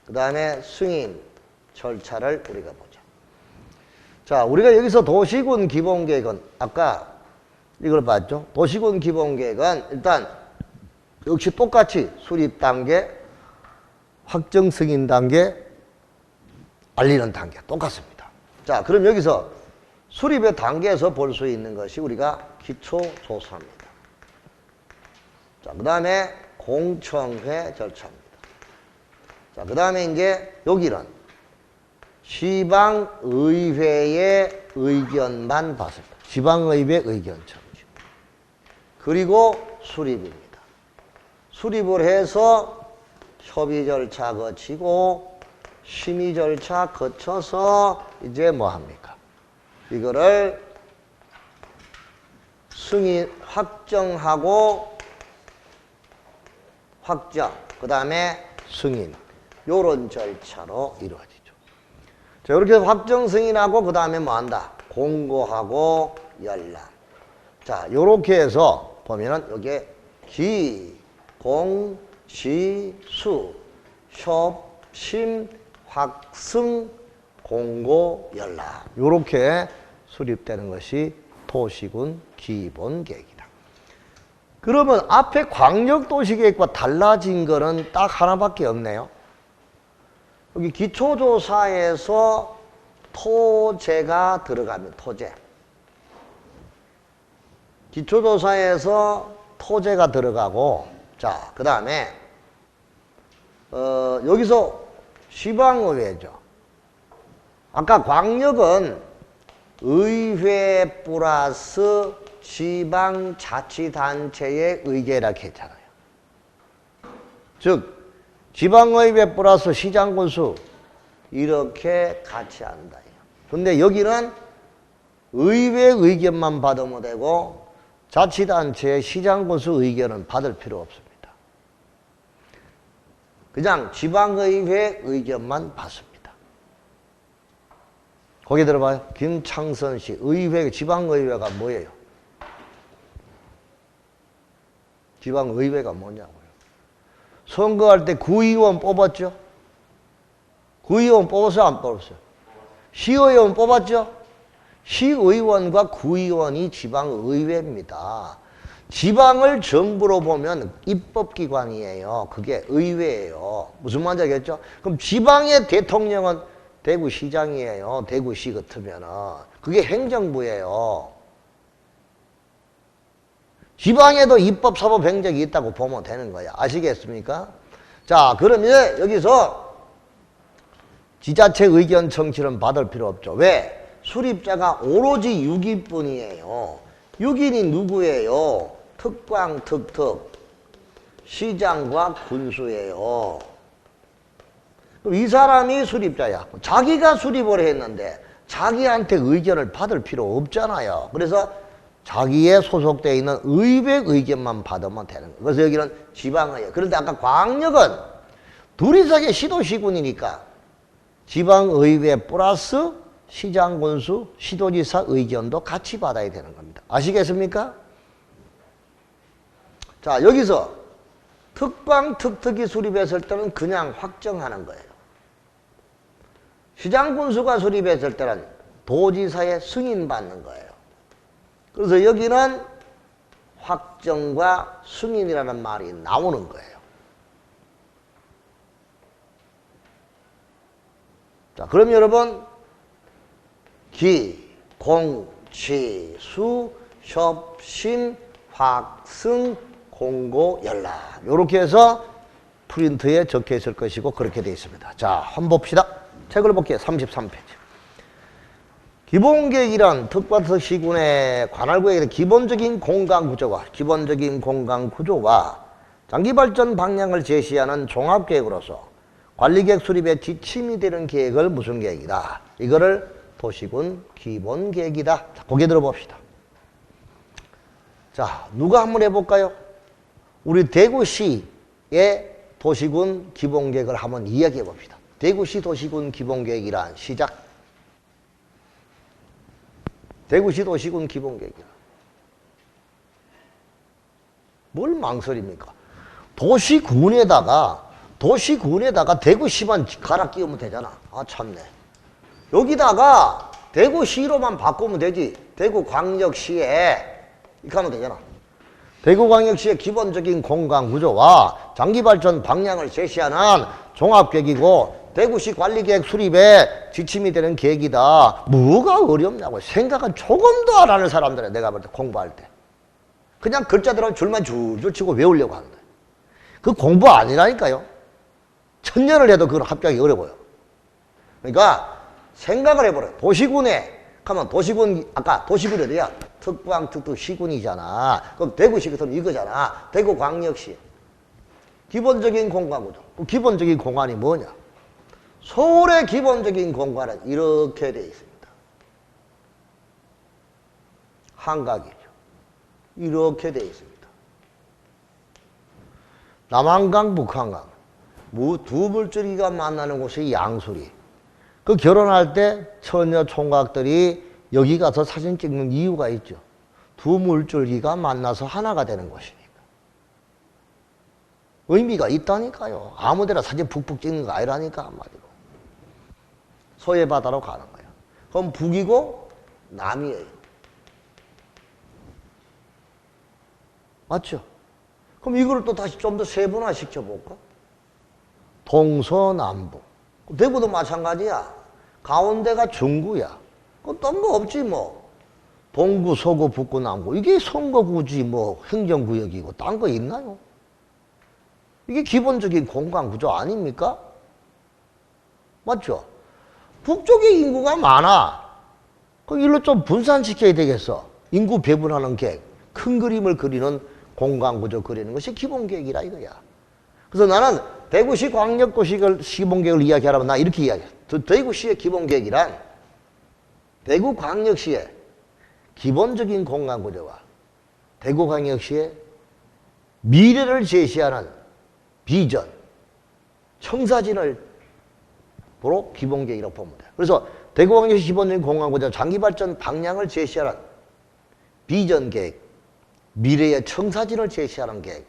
그 다음에 승인 절차를 우리가 보자. 자, 우리가 여기서 도시군 기본계획은 아까 이걸 봤죠? 도시군 기본계획은 일단 역시 똑같이 수립 단계, 확정 승인 단계, 알리는 단계 똑같습니다. 자, 그럼 여기서 수립의 단계에서 볼 수 있는 것이 우리가 기초조사입니다. 자, 그 다음에 공청회 절차입니다. 자, 그 다음에 이제 여기는 지방의회의 의견만 받습니다. 지방의회 의견 청취. 그리고 수립입니다. 수립을 해서 협의 절차 거치고 심의 절차 거쳐서 이제 뭐 합니까? 이거를 승인, 확정하고 그 다음에 승인 요런 절차로 이루어지죠. 자, 이렇게 확정 승인하고 그 다음에 뭐 한다? 공고하고 열람. 자, 요렇게 해서 보면은 여기에 기, 공, 지, 수, 협, 심, 확승, 공고, 열람. 요렇게 수립되는 것이 도시군 기본계획이다. 그러면 앞에 광역도시계획과 달라진 거는 딱 하나밖에 없네요. 여기 기초조사에서 토제가 들어가면 토제. 기초조사에서 토제가 들어가고, 자, 그 다음에 여기서 지방의회죠. 아까 광역은 의회 플러스 지방자치단체의 의계라 했잖아요. 즉 지방의회 플러스 시장군수 이렇게 같이 한다. 근데 여기는 의회 의견만 받으면 되고 자치단체의 시장군수 의견은 받을 필요 없습니다. 그냥 지방의회 의견만 받습니다. 거기 들어봐요. 김창선 씨, 의회, 지방의회가 뭐예요? 지방의회가 뭐냐고요. 선거할 때 구의원 뽑았죠? 구의원 뽑았어요? 안 뽑았어요? 시의원 뽑았죠? 시의원과 구의원이 지방의회입니다. 지방을 정부로 보면 입법기관이에요. 그게 의회예요. 무슨 말인지 알겠죠? 그럼 지방의 대통령은 대구시장이에요. 대구시 같으면은. 그게 행정부예요. 지방에도 입법, 사법, 행정이 있다고 보면 되는 거야. 아시겠습니까? 자, 그러면 여기서 지자체 의견 청취는 받을 필요 없죠. 왜? 수립자가 오로지 6인뿐이에요. 6인이 누구예요? 특광, 특특, 시장과 군수예요. 그럼 이 사람이 수립자야. 자기가 수립을 했는데 자기한테 의견을 받을 필요 없잖아요. 그래서 자기의 소속되어 있는 의회 의견만 받으면 되는 거예요. 그래서 여기는 지방의회. 그런데 아까 광역은 둘이서 시도시군이니까 지방의회 플러스 시장군수, 시도지사 의견도 같이 받아야 되는 겁니다. 아시겠습니까? 자, 여기서 특방, 특특이 수립했을 때는 그냥 확정하는 거예요. 시장군수가 수립했을 때는 도지사의 승인받는 거예요. 그래서 여기는 확정과 승인이라는 말이 나오는 거예요. 자, 그럼 여러분 기, 공, 치, 수, 협심, 확승, 공고, 연락 이렇게 해서 프린트에 적혀 있을 것이고 그렇게 되어 있습니다. 자, 한번 봅시다. 책을 볼게요. 33페이지. 기본계획이란 특과특시군의 관할구역의 기본적인 공간구조와 장기발전 방향을 제시하는 종합계획으로서 관리계획 수립에 지침이 되는 계획을 무슨 계획이다. 이거를 도시군 기본계획이다. 자, 거기에 들어봅시다. 자, 누가 한번 해볼까요? 우리 대구시의 도시군 기본계획을 한번 이야기해 봅시다. 대구시 도시군 기본계획이란 시작. 대구시 도시군 기본계획이란 뭘 망설입니까? 도시군에다가 대구시만 갈아 끼우면 되잖아. 아, 참네. 여기다가 대구시로만 바꾸면 되지. 대구광역시에 이렇게 하면 되잖아. 대구광역시의 기본적인 공간구조와 장기발전 방향을 제시하는 종합계획이고 대구시 관리계획 수립에 지침이 되는 계획이다. 뭐가 어렵냐고. 생각은 조금도 안 하는 사람들이야. 내가 볼 때 공부할 때. 그냥 글자대로 줄만 줄줄 치고 외우려고 하는데. 그 공부 아니라니까요. 천년을 해도 그걸 합격하기 어려워요. 그러니까 생각을 해보래요. 도시군에 가면 도시군, 아까 도시군이 어디야? 특광, 특특, 시군이잖아. 그럼 대구시 같으면 이거잖아. 대구광역시. 기본적인 공간구조. 그 기본적인 공간이 뭐냐? 서울의 기본적인 공간은 이렇게 되어 있습니다. 한각이죠. 이렇게 되어 있습니다. 남한강, 북한강. 두 물줄기가 만나는 곳이 양수리. 그 결혼할 때 처녀 총각들이 여기 가서 사진 찍는 이유가 있죠. 두 물줄기가 만나서 하나가 되는 곳이니까. 의미가 있다니까요. 아무데나 사진 푹푹 찍는 거 아니라니까 한마디로. 소해바다로 가는 거야. 그럼 북이고 남이에요. 맞죠? 그럼 이걸 또 다시 좀 더 세분화 시켜볼까? 동서남북. 대구도 마찬가지야. 가운데가 중구야. 딴 거 없지 뭐. 동구, 서구, 북구, 남구. 이게 선거구지 뭐 행정구역이고 딴 거 있나요? 이게 기본적인 공간구조 아닙니까? 맞죠? 북쪽에 인구가 많아. 그럼 일로 좀 분산시켜야 되겠어. 인구 배분하는 계획. 큰 그림을 그리는 공간구조 그리는 것이 기본계획이라 이거야. 그래서 나는 대구시 광역도시를 기본계획을 이야기하라면 나 이렇게 이야기해. 대구시의 기본계획이란 대구광역시의 기본적인 공간구조와 대구광역시의 미래를 제시하는 비전, 청사진을 보러 기본계획이라고 보면 돼. 그래서 대구광역시 기본적인 공간구조 장기발전 방향을 제시하는 비전계획, 미래의 청사진을 제시하는 계획.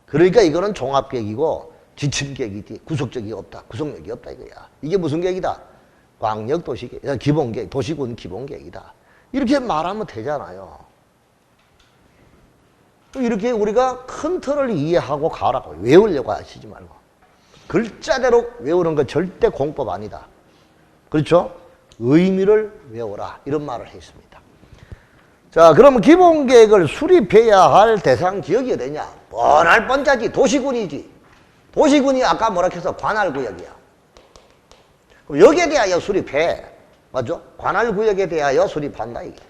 그러니까 이거는 종합계획이고 지침계획이지 구속적이 없다. 구속력이 없다 이거야. 이게 무슨 계획이다? 광역도시계획, 기본계획, 도시군 기본계획이다. 이렇게 말하면 되잖아요. 이렇게 우리가 큰 틀을 이해하고 가라고 외우려고 하시지 말고 글자대로 외우는 건 절대 공법 아니다. 그렇죠? 의미를 외워라 이런 말을 했습니다. 자, 그러면 기본계획을 수립해야 할 대상 지역이 어디냐? 뻔할 뻔짜지. 도시군이지. 도시군이 아까 뭐라 해서 관할구역이야. 그럼 여기에 대하여 수립해. 맞죠? 관할구역에 대하여 수립한다 이게.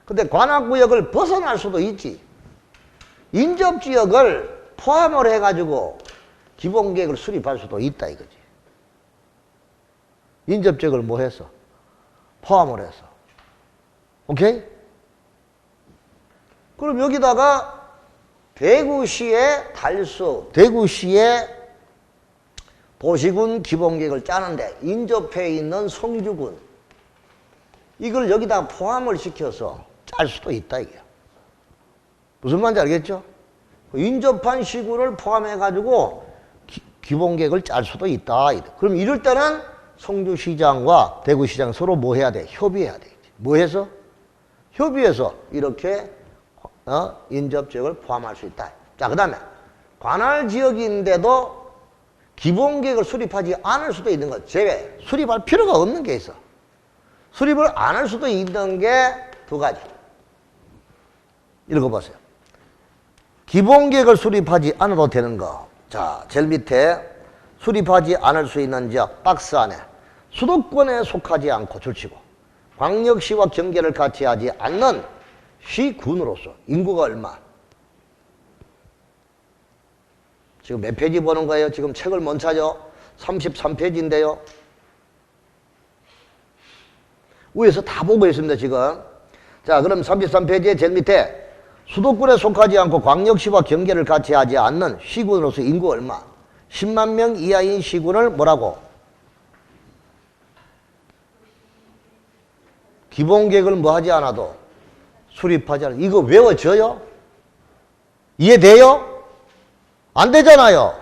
근데 관할구역을 벗어날 수도 있지. 인접지역을 포함을 해가지고 기본계획을 수립할 수도 있다 이거지. 인접지역을 뭐 해서? 포함을 해서. 오케이? 그럼 여기다가 대구시의 달수, 대구시의 도시군 기본계획을 짜는데 인접해 있는 성주군 이걸 여기다 포함을 시켜서 짤 수도 있다 이게. 무슨 말인지 알겠죠? 인접한 시군을 포함해가지고 기본계획을 짤 수도 있다. 그럼 이럴 때는 성주시장과 대구시장 서로 뭐 해야 돼? 협의해야 되겠지. 뭐 해서? 협의해서 이렇게 인접지역을 포함할 수 있다. 자, 그 다음에 관할지역인데도 기본계획을 수립하지 않을 수도 있는 것 제외. 수립할 필요가 없는 게 있어. 수립을 안 할 수도 있는 게 두 가지. 읽어보세요. 기본계획을 수립하지 않아도 되는 거. 자, 제일 밑에 수립하지 않을 수 있는 지역 박스 안에 수도권에 속하지 않고 줄치고 광역시와 경계를 같이 하지 않는 시군으로서 인구가 얼마? 지금 몇 페이지 보는 거예요? 지금 책을 못 찾아? 33페이지인데요. 위에서 다 보고 있습니다, 지금. 자, 그럼 33페이지의 제일 밑에 수도권에 속하지 않고 광역시와 경계를 같이 하지 않는 시군으로서 인구 얼마? 10만 명 이하인 시군을 뭐라고? 기본계획을 뭐 하지 않아도 수립하지 않아도 이거 외워져요? 이해돼요? 안 되잖아요.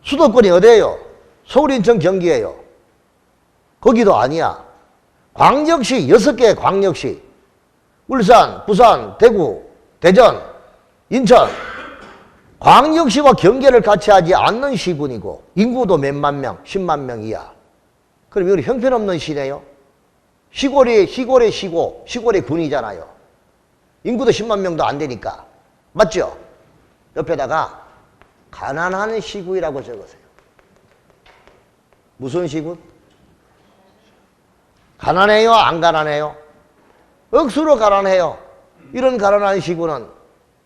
수도권이 어디예요? 서울, 인천, 경기예요. 거기도 아니야. 광역시 6개 광역시. 울산, 부산, 대구, 대전, 인천. 광역시와 경계를 같이 하지 않는 시군이고 인구도 몇만 명, 10만 명 이하. 그럼 이건 형편없는 시네요. 시골이 시고, 시골이 군이잖아요. 인구도 10만 명도 안 되니까. 맞죠? 옆에다가 가난한 시군이라고 적으세요. 무슨 시군? 가난해요? 안 가난해요? 억수로 가난해요. 이런 가난한 시군은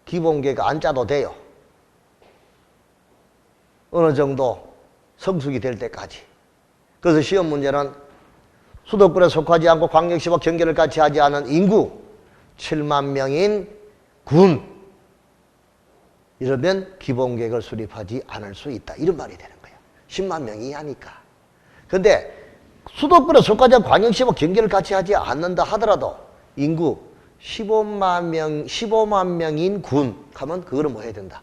기본계획 안 짜도 돼요. 어느 정도 성숙이 될 때까지. 그래서 시험 문제는 수도권에 속하지 않고 광역시와 경계를 같이 하지 않은 인구 7만 명인 군. 이러면 기본계획을 수립하지 않을 수 있다. 이런 말이 되는 거예요. 10만 명 이하니까. 근데 수도권에 속하지 않고 광역시와 경계를 같이 하지 않는다 하더라도 인구 15만 명인 군 하면 그거는 뭐 해야 된다?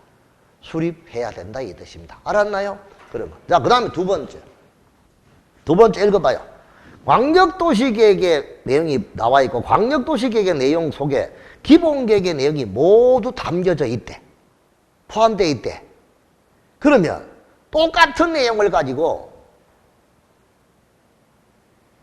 수립해야 된다 이 뜻입니다. 알았나요? 그러면 자, 그 다음에 두 번째 읽어봐요. 광역도시계획의 내용이 나와 있고 광역도시계획의 내용 속에 기본계획의 내용이 모두 담겨져 있대. 포함되어 있대. 그러면 똑같은 내용을 가지고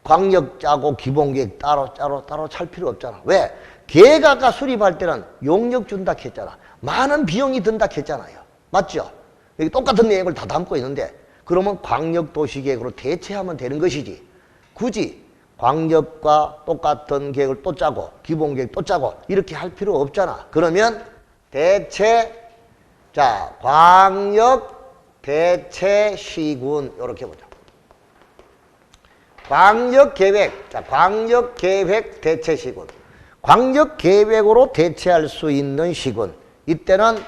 광역 짜고 기본계획 따로 찰 필요 없잖아. 왜? 계획 아까 수립할 때는 용역 준다 했잖아. 많은 비용이 든다 했잖아요. 맞죠? 여기 똑같은 내용을 다 담고 있는데 그러면 광역도시계획으로 대체하면 되는 것이지. 굳이 광역과 똑같은 계획을 또 짜고 기본계획 또 짜고 이렇게 할 필요 없잖아. 그러면 대체 자 광역 대체 시군 이렇게 보자. 광역계획 자 광역계획 대체 시군 광역계획으로 대체할 수 있는 시군 이때는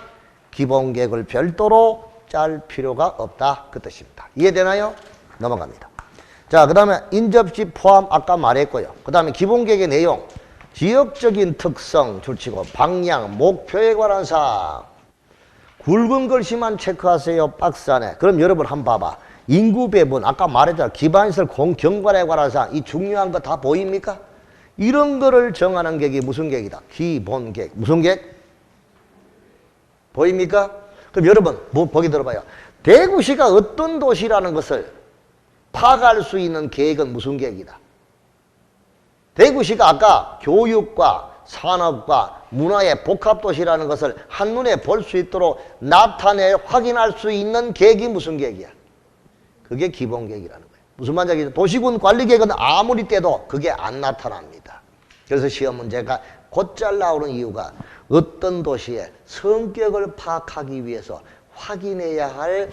기본계획을 별도로 짤 필요가 없다 그 뜻입니다. 이해되나요? 넘어갑니다. 자, 그 다음에 인접시 포함 아까 말했고요. 그 다음에 기본계획의 내용 지역적인 특성 줄치고 방향 목표에 관한 사항 굵은 글씨만 체크하세요. 박스 안에. 그럼 여러분 한번 봐봐. 인구 배분 아까 말했잖아. 기반시설 경관에 관한 사항 이 중요한 거 다 보입니까? 이런 거를 정하는 계획이 무슨 계획이다? 기본계획. 무슨 계획? 보입니까? 그럼 여러분 보기 들어봐요. 대구시가 어떤 도시라는 것을 파악할 수 있는 계획은 무슨 계획이다? 대구시가 아까 교육과 산업과 문화의 복합도시라는 것을 한눈에 볼 수 있도록 나타내 확인할 수 있는 계획이 무슨 계획이야? 그게 기본계획이라는 거예요. 무슨 말인지 도시군 관리계획은 아무리 떼도 그게 안 나타납니다. 그래서 시험 문제가 곧잘 나오는 이유가 어떤 도시의 성격을 파악하기 위해서 확인해야 할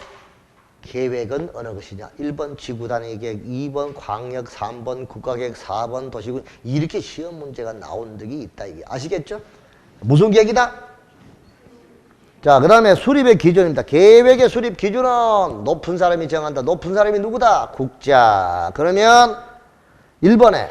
계획은 어느 것이냐. 1번 지구단위계획, 2번 광역, 3번 국가계획, 4번 도시군 이렇게 시험 문제가 나온 적이 있다. 이게 아시겠죠? 무슨 계획이다? 자, 그 다음에 수립의 기준입니다. 계획의 수립 기준은 높은 사람이 정한다. 높은 사람이 누구다? 국자. 그러면 1번에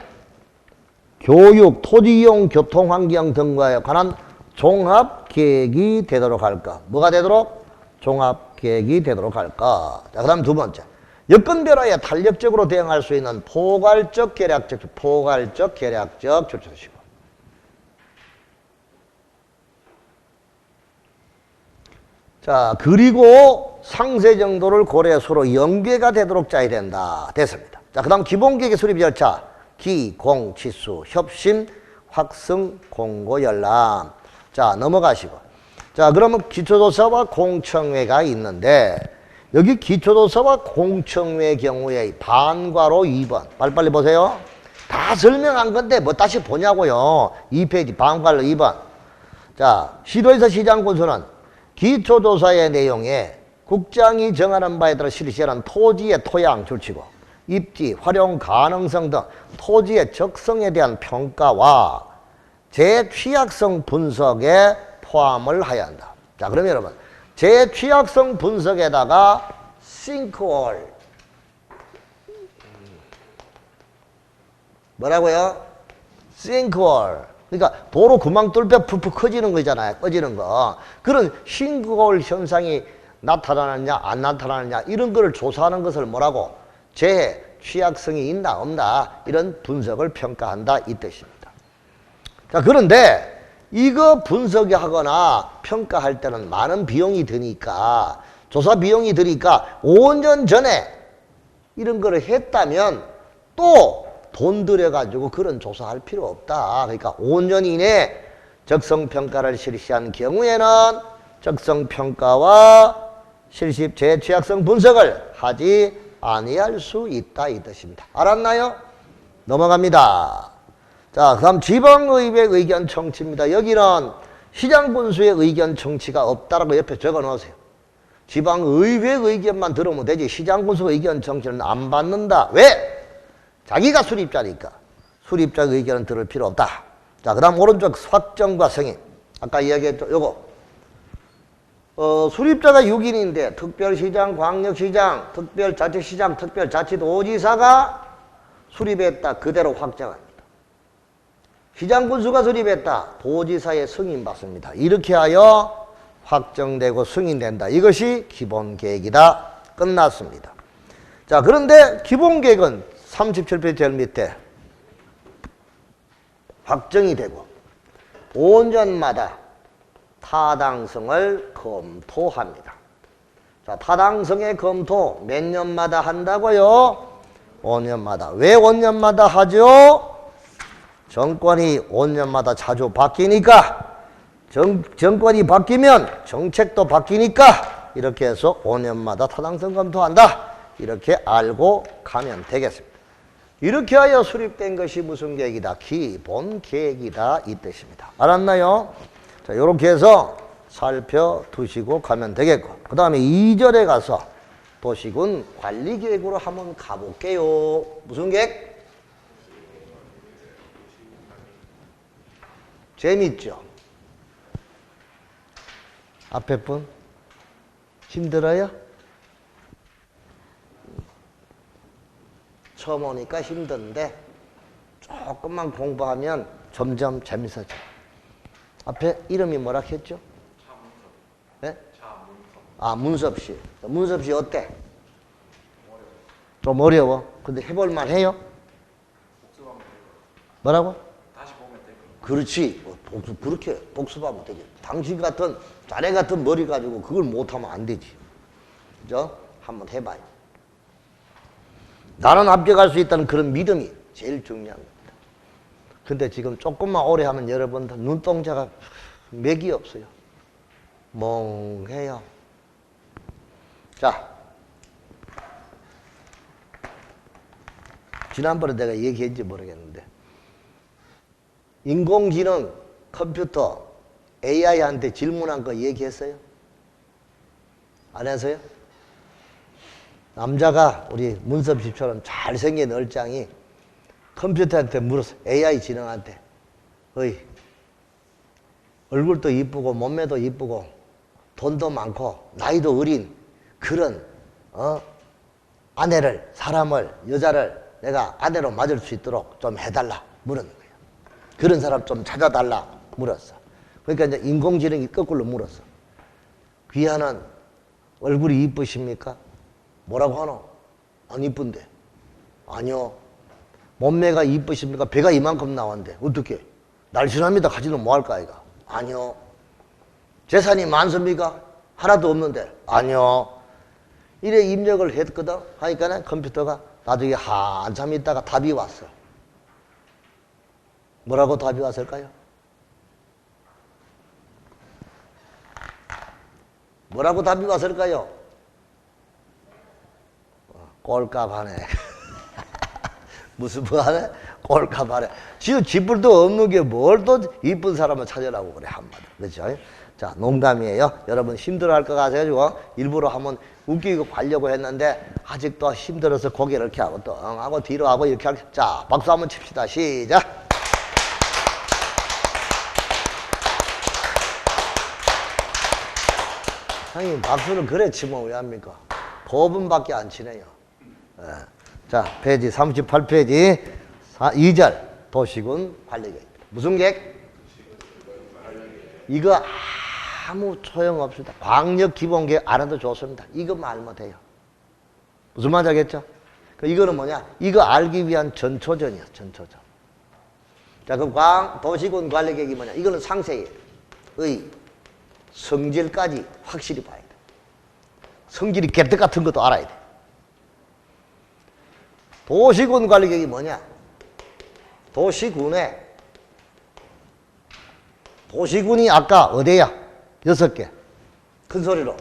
교육, 토지이용, 교통환경 등과에 관한 종합계획이 되도록 할까? 뭐가 되도록? 종합계획이 되도록 할까? 자, 그 다음 두 번째. 여건 변화에 탄력적으로 대응할 수 있는 포괄적, 계략적 조치시고. 자, 그리고 상세 정도를 고려해 서로 연계가 되도록 짜야 된다. 됐습니다. 자, 그 다음 기본계획의 수립 절차. 기, 공, 치수, 협심, 확승, 공고, 열람. 자, 넘어가시고. 자, 그러면 기초조사와 공청회가 있는데 여기 기초조사와 공청회의 경우에 반괄호 2번. 빨리빨리 보세요. 다 설명한 건데 뭐 다시 보냐고요. 2페이지 반괄호 2번. 자, 시도에서 시장군수는 기초조사의 내용에 국장이 정하는 바에 따라 실시하는 토지의 토양 줄치고 입지, 활용 가능성 등 토지의 적성에 대한 평가와 재취약성 분석에 포함을 하여야 한다. 자, 그러면 여러분 재취약성 분석에다가 싱크홀 뭐라고요? 싱크홀 그러니까 도로 구멍 뚫려 푹푹 커지는 거잖아요. 꺼지는 거. 그런 싱크홀 현상이 나타나느냐 안 나타나느냐 이런 거를 조사하는 것을 뭐라고? 재취약성이 있나 없나 이런 분석을 평가한다 이 뜻입니다. 자, 그런데 이거 분석하거나 평가할 때는 많은 비용이 드니까 조사 비용이 드니까 5년 전에 이런 거를 했다면 또 돈 들여가지고 그런 조사할 필요 없다. 그러니까 5년 이내에 적성평가를 실시한 경우에는 적성평가와 실시 재취약성 분석을 하지 아니할 수 있다 이 뜻입니다. 알았나요? 넘어갑니다. 자, 그 다음 지방의회 의견 청취입니다. 여기는 시장군수의 의견 청취가 없다라고 옆에 적어 놓으세요. 지방의회 의견만 들으면 되지 시장군수 의견 청취는 안 받는다. 왜? 자기가 수립자니까 수립자 의견은 들을 필요 없다. 자, 그 다음 오른쪽 확정과 승인. 아까 이야기했죠. 요거 수립자가 6인인데 특별시장, 광역시장, 특별자치시장, 특별자치도지사가 수립했다. 그대로 확정합니다. 시장군수가 수립했다. 도지사의 승인받습니다. 이렇게 하여 확정되고 승인된다. 이것이 기본계획이다. 끝났습니다. 자, 그런데 기본계획은 37페이지 제일 밑에 확정이 되고 5년마다 타당성을 검토합니다. 자, 타당성의 검토 몇 년마다 한다고요? 5년마다. 왜 5년마다 하죠? 정권이 5년마다 자주 바뀌니까, 정권이 바뀌면 정책도 바뀌니까 이렇게 해서 5년마다 타당성 검토한다. 이렇게 알고 가면 되겠습니다. 이렇게 하여 수립된 것이 무슨 계획이다? 기본 계획이다. 이 뜻입니다. 알았나요? 자, 이렇게 해서 살펴두시고 가면 되겠고, 그 다음에 2절에 가서 도시군 관리 계획으로 한번 가볼게요. 무슨 계획? 재밌죠? 앞에 분 힘들어요? 처음 오니까 힘든데 조금만 공부하면 점점 재밌어져. 앞에 이름이 뭐라 했죠? 네? 아, 문섭 씨. 문섭 씨 어때? 좀 어려워. 근데 해볼만 해요? 뭐라고? 다시 보면 돼. 그렇지. 그렇게 복습하면 되지. 당신 같은, 자네 같은 머리 가지고 그걸 못하면 안 되지. 그죠? 한번 해봐요. 나는 합격할 수 있다는 그런 믿음이 제일 중요한 겁니다. 근데 지금 조금만 오래 하면 여러분들 눈동자가 맥이 없어요. 멍해요. 자, 지난번에 내가 얘기했는지 모르겠는데, 인공지능 컴퓨터 AI한테 질문한 거 얘기했어요? 안 했어요? 남자가 우리 문섭 씨처럼 잘생긴 얼짱이 컴퓨터한테 물었어. AI 지능한테. 어이, 얼굴도 이쁘고 몸매도 이쁘고 돈도 많고 나이도 어린 그런 아내를, 사람을, 여자를 내가 아내로 맞을 수 있도록 좀 해달라 물었는 거예요. 그런 사람 좀 찾아달라 물었어. 그러니까 이제 인공지능이 거꾸로 물었어. 귀하는 얼굴이 이쁘십니까? 뭐라고 하노? 안 이쁜데. 아니요. 몸매가 이쁘십니까? 배가 이만큼 나왔는데 어떻게? 날씬합니다. 가지는 뭐 할까 이가? 아니요. 재산이 많습니까? 하나도 없는데. 아니요. 이래 입력을 했거든. 하니까 컴퓨터가 나중에 한참 있다가 답이 왔어. 뭐라고 답이 왔을까요? 뭐라고 답이 왔을까요? 꼴값 하네. 무슨 뭐 하네? 꼴값 하네. 지금 지불도 없는 게 뭘 또 이쁜 사람을 찾으라고 그래, 한마디. 그렇죠? 자, 농담이에요. 여러분 힘들어 할 것 같아가지고 일부러 한번 웃기고 가려고 했는데 아직도 힘들어서 고개를 이렇게 하고 또 하고 뒤로 하고 이렇게 하고. 자, 박수 한번 칩시다. 시작. 형님, 박수는 그래 치면 왜 합니까? 법은밖에 안 치네요. 네. 자, 페이지 38페이지 2절 도시군 관리계획. 무슨 계획? 이거 아무 소용없습니다. 광역기본계획 알아도 좋습니다. 이것만 알면 돼요. 무슨 말인지 알겠죠? 이거는 뭐냐? 이거 알기 위한 전초전이야. 전초전. 자, 그럼 도시군 관리계획이 뭐냐? 이거는 상세히 성질까지 확실히 봐야 돼. 성질이 개떡 같은 것도 알아야 돼. 도시군 관리계획이 뭐냐? 도시군이 아까 어디야? 6개. 큰 소리로.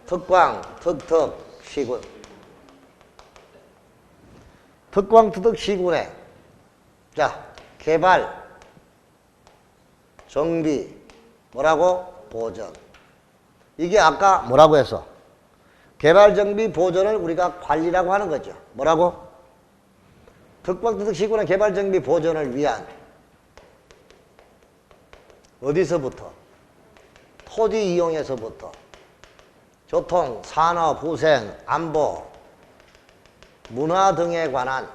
특광, 특특, 시군. 특광, 특특, 시군에 자, 개발, 정비, 뭐라고? 보전. 이게 아까 뭐라고 했어? 개발, 정비, 보전을 우리가 관리라고 하는 거죠. 뭐라고? 특광, 특특, 시군의 개발, 정비, 보전을 위한 어디서부터? 토지 이용에서부터 교통, 산업, 후생, 안보, 문화 등에 관한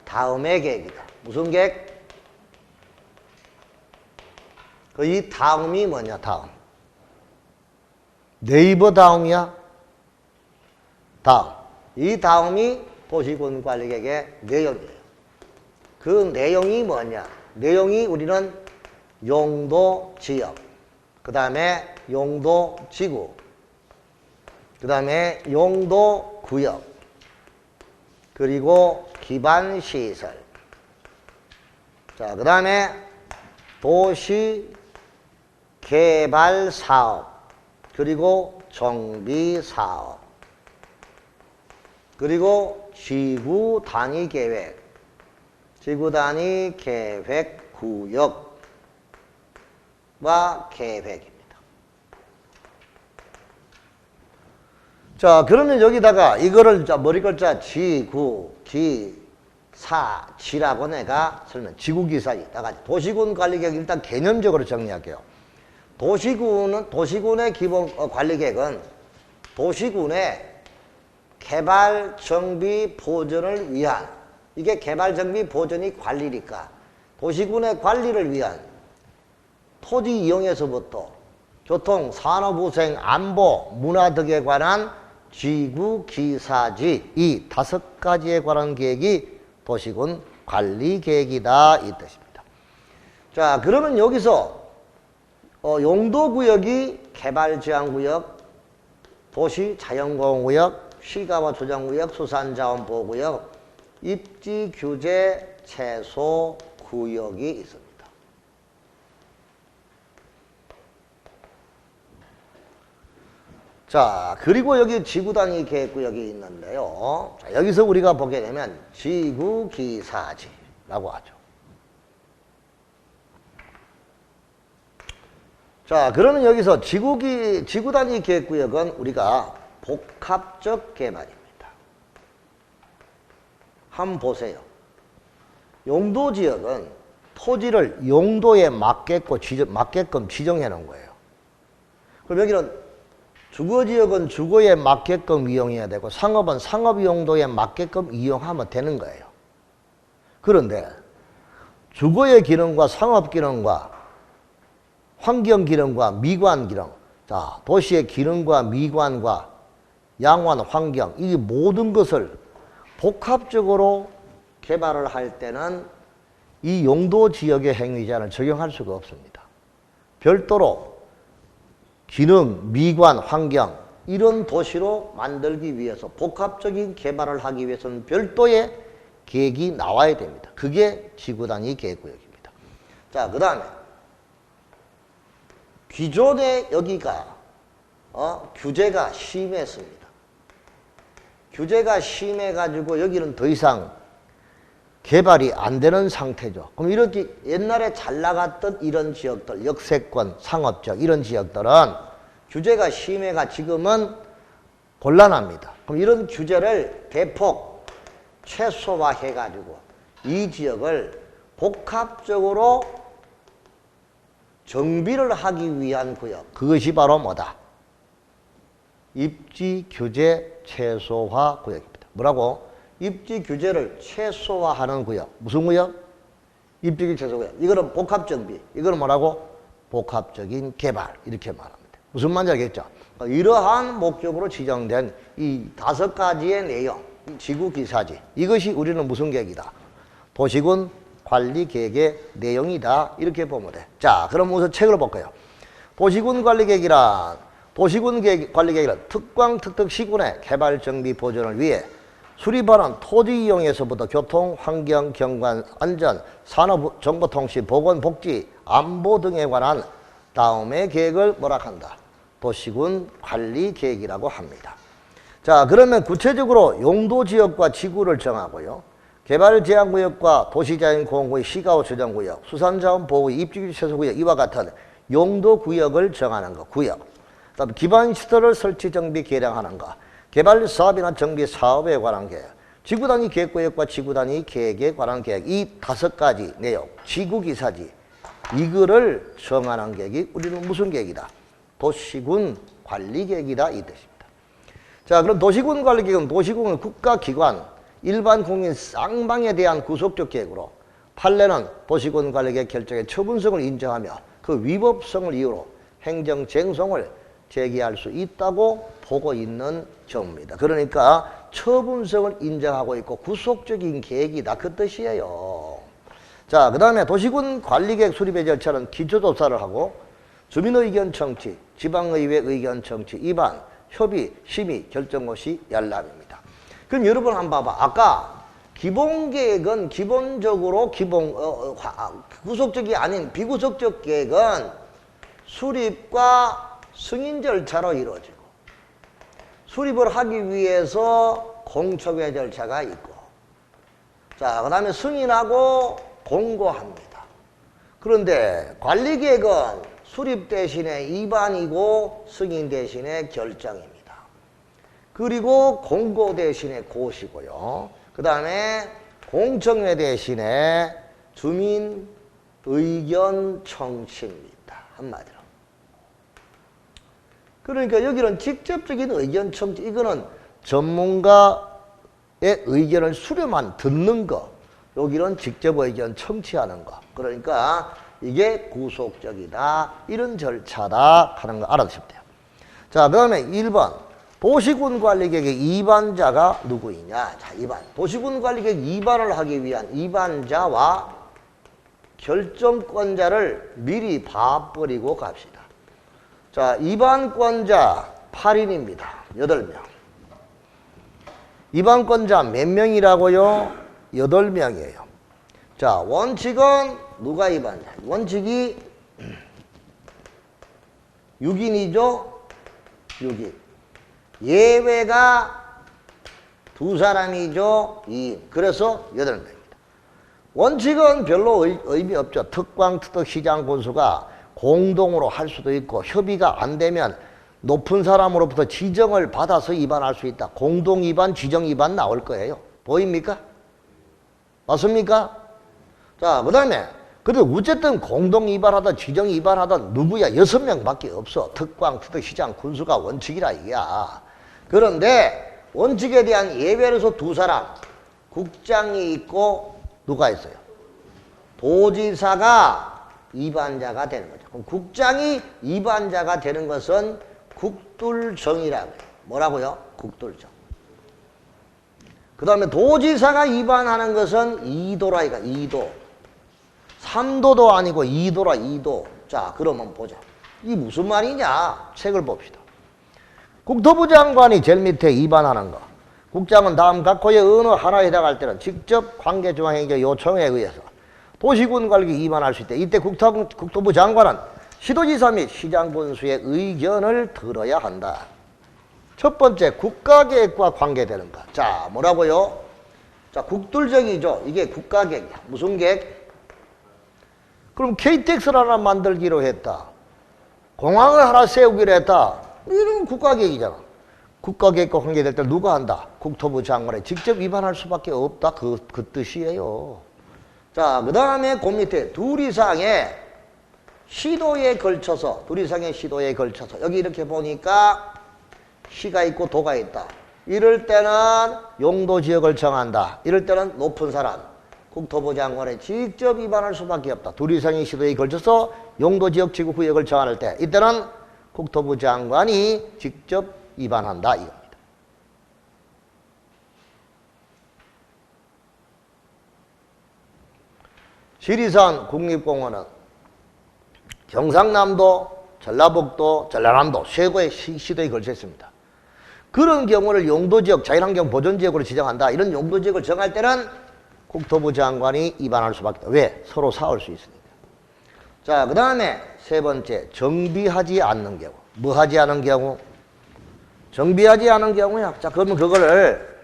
다음의 계획이다. 무슨 계획? 이 다음이 뭐냐? 다음. 네이버 다음이야? 다음. 이 다음이 도시군 관리계획의 내용이에요. 그 내용이 뭐냐? 내용이 우리는 용도 지역, 그 다음에 용도 지구, 그 다음에 용도 구역, 그리고 기반 시설. 자, 그 다음에 도시 개발 사업, 그리고 정비 사업, 그리고 지구 단위 계획, 지구 단위 계획 구역과 계획입니다. 자, 그러면 여기다가 이거를 머리 글자 지구, 기, 사, 지라고 내가 설명, 지구기사지. 도시군 관리계획 일단 개념적으로 정리할게요. 도시군의 기본 관리계획은 도시군의 개발, 정비, 보전을 위한, 이게 개발, 정비, 보전이 관리니까 도시군의 관리를 위한 토지 이용에서부터 교통, 산업우생, 안보, 문화 등에 관한 지구, 기사지 이 5가지에 관한 계획이 도시군 관리계획이다 이 뜻입니다. 자, 그러면 여기서 용도구역이 개발제한구역, 도시자연공원구역, 시가와 조정구역, 수산자원보호구역, 입지규제 최소구역이 있습니다. 자, 그리고 여기 지구단위 계획구역이 있는데요. 자, 여기서 우리가 보게 되면 지구기사지라고 하죠. 자, 그러면 여기서 지구단위 계획구역은 우리가 복합적 개발입니다. 한번 보세요. 용도지역은 토지를 용도에 맞게끔 지정해 놓은 거예요. 그럼 여기는 주거지역은 주거에 맞게끔 이용해야 되고 상업은 상업 용도에 맞게끔 이용하면 되는 거예요. 그런데 주거의 기능과 상업 기능과 환경 기능과 미관 기능, 자, 도시의 기능과 미관과 양환 환경, 이 모든 것을 복합적으로 개발을 할 때는 이 용도 지역의 행위제한을 적용할 수가 없습니다. 별도로 기능, 미관, 환경 이런 도시로 만들기 위해서 복합적인 개발을 하기 위해서는 별도의 계획이 나와야 됩니다. 그게 지구단위 계획구역입니다. 자, 그 다음에 기존에 여기가 규제가 심했습니다. 규제가 심해가지고 여기는 더 이상 개발이 안 되는 상태죠. 그럼 이렇게 옛날에 잘 나갔던 이런 지역들, 역세권, 상업적 이런 지역들은 규제가 심해가 지금은 곤란합니다. 그럼 이런 규제를 대폭 최소화해가지고 이 지역을 복합적으로 정비를 하기 위한 구역, 그것이 바로 뭐다? 입지 규제 최소화 구역입니다. 뭐라고? 입지 규제를 최소화하는 구역. 무슨 구역? 입지 규제 최소 구역. 이거는 복합 정비. 이거는 뭐라고? 복합적인 개발. 이렇게 말합니다. 무슨 말인지 알겠죠? 이러한 목적으로 지정된 이 5가지의 내용, 지구 기사지. 이것이 우리는 무슨 계획이다? 도시군 관리 계획의 내용이다. 이렇게 보면 돼. 자, 그럼 우선 책을 볼까요? 도시군 관리 계획이란 관리 계획이란 특광 특특 시군의 개발 정비 보존을 위해 수립하는 토지 이용에서부터 교통, 환경, 경관, 안전, 산업, 정보통신, 보건, 복지, 안보 등에 관한 다음의 계획을 뭐라 한다? 도시군 관리 계획이라고 합니다. 자, 그러면 구체적으로 용도지역과 지구를 정하고요. 개발제한구역과 도시자연공원구역, 시가호 조정구역, 수산자원보호구역, 입지규제 최소구역 이와 같은 용도구역을 정하는 것, 구역. 그다음 기반시설을 설치, 정비, 개량하는 것. 개발사업이나 정비사업에 관한 계획, 지구단위 계획구역과 지구단위 계획에 관한 계획, 이 5가지 내용, 지구기사지, 이거를 정하는 계획이 우리는 무슨 계획이다? 도시군 관리계획이다 이 뜻입니다. 자, 그럼 도시군 관리계획은 도시군은 국가기관, 일반 국민 쌍방에 대한 구속적 계획으로 판례는 도시군 관리계획 결정의 처분성을 인정하며 그 위법성을 이유로 행정쟁송을 제기할 수 있다고 보고 있는 점입니다. 그러니까 처분성을 인정하고 있고 구속적인 계획이다 그 뜻이에요. 자, 그 다음에 도시군 관리계획 수립의 절차는 기초조사를 하고 주민의견 청취, 지방의회 의견 청취, 입안, 협의, 심의, 결정 시 열람입니다. 그럼 여러분 한번 봐봐. 아까 기본계획은 기본적으로 구속적이 아닌 비구속적 계획은 수립과 승인 절차로 이루어지고 수립을 하기 위해서 공청회 절차가 있고 자, 그 다음에 승인하고 공고합니다. 그런데 관리계획은 수립 대신에 입안이고 승인 대신에 결정입니다. 그리고 공고 대신에 고시고요. 그 다음에 공청회 대신에 주민 의견 청취입니다. 한마디로. 그러니까 여기는 직접적인 의견 청취, 이거는 전문가의 의견을 수렴한 듣는 거, 여기는 직접 의견 청취하는 거. 그러니까 이게 구속적이다, 이런 절차다 하는 거 알아두시면 돼요. 자, 그 다음에 1번 도시군 관리계획의 입안자가 누구이냐. 자, 입안. 도시군 관리계획 입안을 하기 위한 입안자와 결정권자를 미리 봐버리고 갑시다. 자, 입안권자 8인입니다. 8명. 입안권자 몇 명이라고요? 8명이에요. 자, 원칙은 누가 입안자? 원칙이 6인이죠? 6인. 예외가 2사람이죠? 2인. 그래서 8명입니다. 원칙은 별로 의미 없죠. 특광, 특덕, 시장, 군수가 공동으로 할 수도 있고 협의가 안 되면 높은 사람으로부터 지정을 받아서 입안할 수 있다. 공동 입안, 지정 입안 나올 거예요. 보입니까? 맞습니까? 자, 그 다음에 근데 어쨌든 공동 입안하든 지정 입안하든 누구야? 6명밖에 없어. 특광, 특덕, 시장, 군수가 원칙이라 이게야. 그런데 원칙에 대한 예외로서 2사람, 국장이 있고 누가 있어요? 도지사가 입안자가 되는 거죠. 그럼 국장이 입안자가 되는 것은 국둘정이라고 해요. 뭐라고요? 국둘정. 그 다음에 도지사가 입안하는 것은 2도라 이거 2도. 3도도 아니고 2도라 2도. 자, 그러면 보자. 이게 무슨 말이냐? 책을 봅시다. 국토부 장관이 제일 밑에 입안하는 거. 국장은 다음 각호의 어느 하나에 해당할 때는 직접 관계중앙행정 요청에 의해서 도시군 관리계획 입안할 수 있다. 이때 국토부 장관은 시도지사 및 시장군수의 의견을 들어야 한다. 첫 번째, 국가계획과 관계되는 것. 자, 뭐라고요? 자, 국둘정이죠. 이게 국가계획이야. 무슨 계획? 그럼 KTX를 하나 만들기로 했다. 공항을 하나 세우기로 했다. 이런 국가계획이잖아. 국가계획과 관계될 때 누가 한다? 국토부 장관에 직접 입안할 수밖에 없다. 그 뜻이에요. 자, 그 다음에 그 밑에 둘 이상의 시도에 걸쳐서, 여기 이렇게 보니까 시가 있고 도가 있다. 이럴 때는 용도지역을 정한다. 이럴 때는 높은 사람, 국토부 장관에 직접 입안할 수밖에 없다. 둘 이상의 시도에 걸쳐서 용도지역 지구구역을 정할 때 이때는 국토부 장관이 직접 입안한다 이겁니다. 지리산 국립공원은 경상남도, 전라북도, 전라남도 최고의 시도에 걸쳐 있습니다. 그런 경우를 용도지역, 자연환경 보존지역으로 지정한다. 이런 용도지역을 정할 때는 국토부 장관이 입안할 수밖에 없다. 왜? 서로 싸울 수 있으니까. 자, 그 다음에 세 번째, 정비하지 않는 경우. 뭐 하지 않은 경우? 정비하지 않은 경우야. 자, 그러면 그거를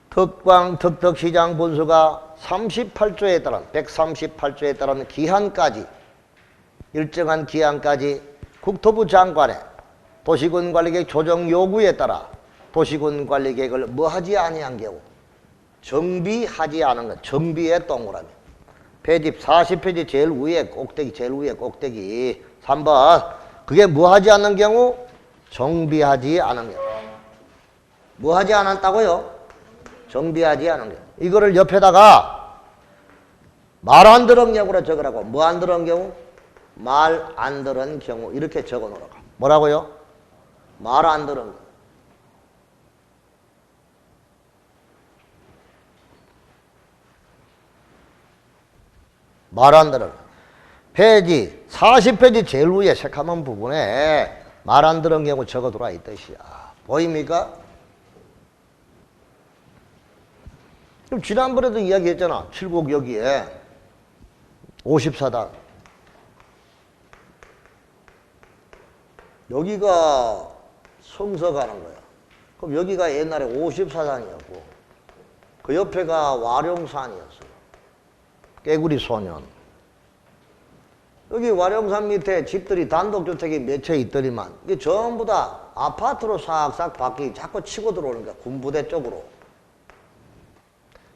특광, 특덕, 시장, 분수가 38조에 따른 138조에 따른 기한까지 일정한 기한까지 국토부 장관의 도시군관리계획 조정 요구에 따라 도시군관리계획을 뭐 하지 아니한 경우 정비하지 않은 것. 정비의 동그라미. 페이지 40페이지 제일 위에 꼭대기, 제일 위에 꼭대기 3번. 그게 뭐 하지 않는 경우? 정비하지 않은 경우. 뭐 하지 않았다고요? 정비하지 않은 경우. 이거를 옆에다가 말 안 들은 경우로 적으라고. 뭐 안 들은 경우? 말 안 들은 경우. 이렇게 적어 놓으라고. 뭐라고요? 말 안 들은 경우. 말 안 들어. 페이지 40페이지 제일 위에 새카만 부분에 말 안 들은 경우 적어두라 이 뜻이야. 보입니까? 그럼 지난번에도 이야기했잖아. 7곡 여기에 54단. 여기가 성서 가는 거야. 그럼 여기가 옛날에 54단이었고 그 옆에가 와룡산이었어요. 깨구리 소년. 여기 와룡산 밑에 집들이 단독주택이 몇 채 있더니만 이게 전부 다 아파트로 싹싹 바뀌 자꾸 치고 들어오는 거야. 군부대 쪽으로.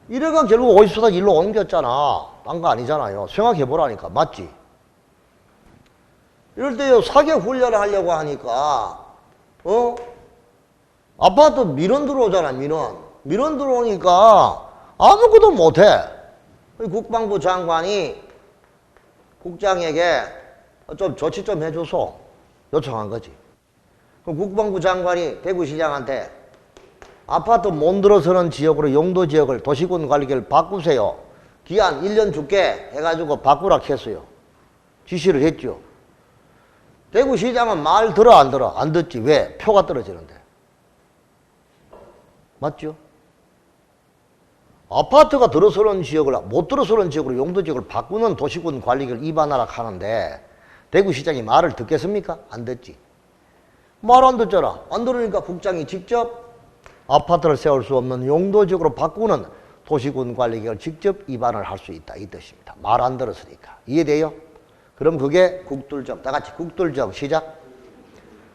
이래가 결국 54단 일로 옮겼잖아. 딴 거 아니잖아요. 생각해보라니까. 맞지? 이럴 때 사격 훈련을 하려고 하니까 아파트 민원 들어오잖아. 민원 들어오니까 아무것도 못해. 국방부 장관이 국장에게 좀 조치 좀 해줘서 요청한 거지. 그럼 국방부 장관이 대구시장한테 아파트 못 들어서는 지역으로 용도 지역을 도시군 관리계를 바꾸세요. 기한 1년 줄게 해가지고 바꾸라 했어요. 지시를 했죠. 대구시장은 말 들어 안 들어? 안 듣지. 왜? 표가 떨어지는데. 맞죠? 아파트가 들어서는 지역을 못 들어서는 지역으로 용도 지역을 바꾸는 도시군 관리계를 위반하라 하는데 대구시장이 말을 듣겠습니까? 안 듣지. 말 안 듣잖아. 안 들으니까 국장이 직접 아파트를 세울 수 없는 용도 지역으로 바꾸는 도시군 관리계를 직접 위반을 할 수 있다 이 뜻입니다. 말 안 들었으니까. 이해돼요? 그럼 그게 국둘적. 다 같이 국둘적 시작.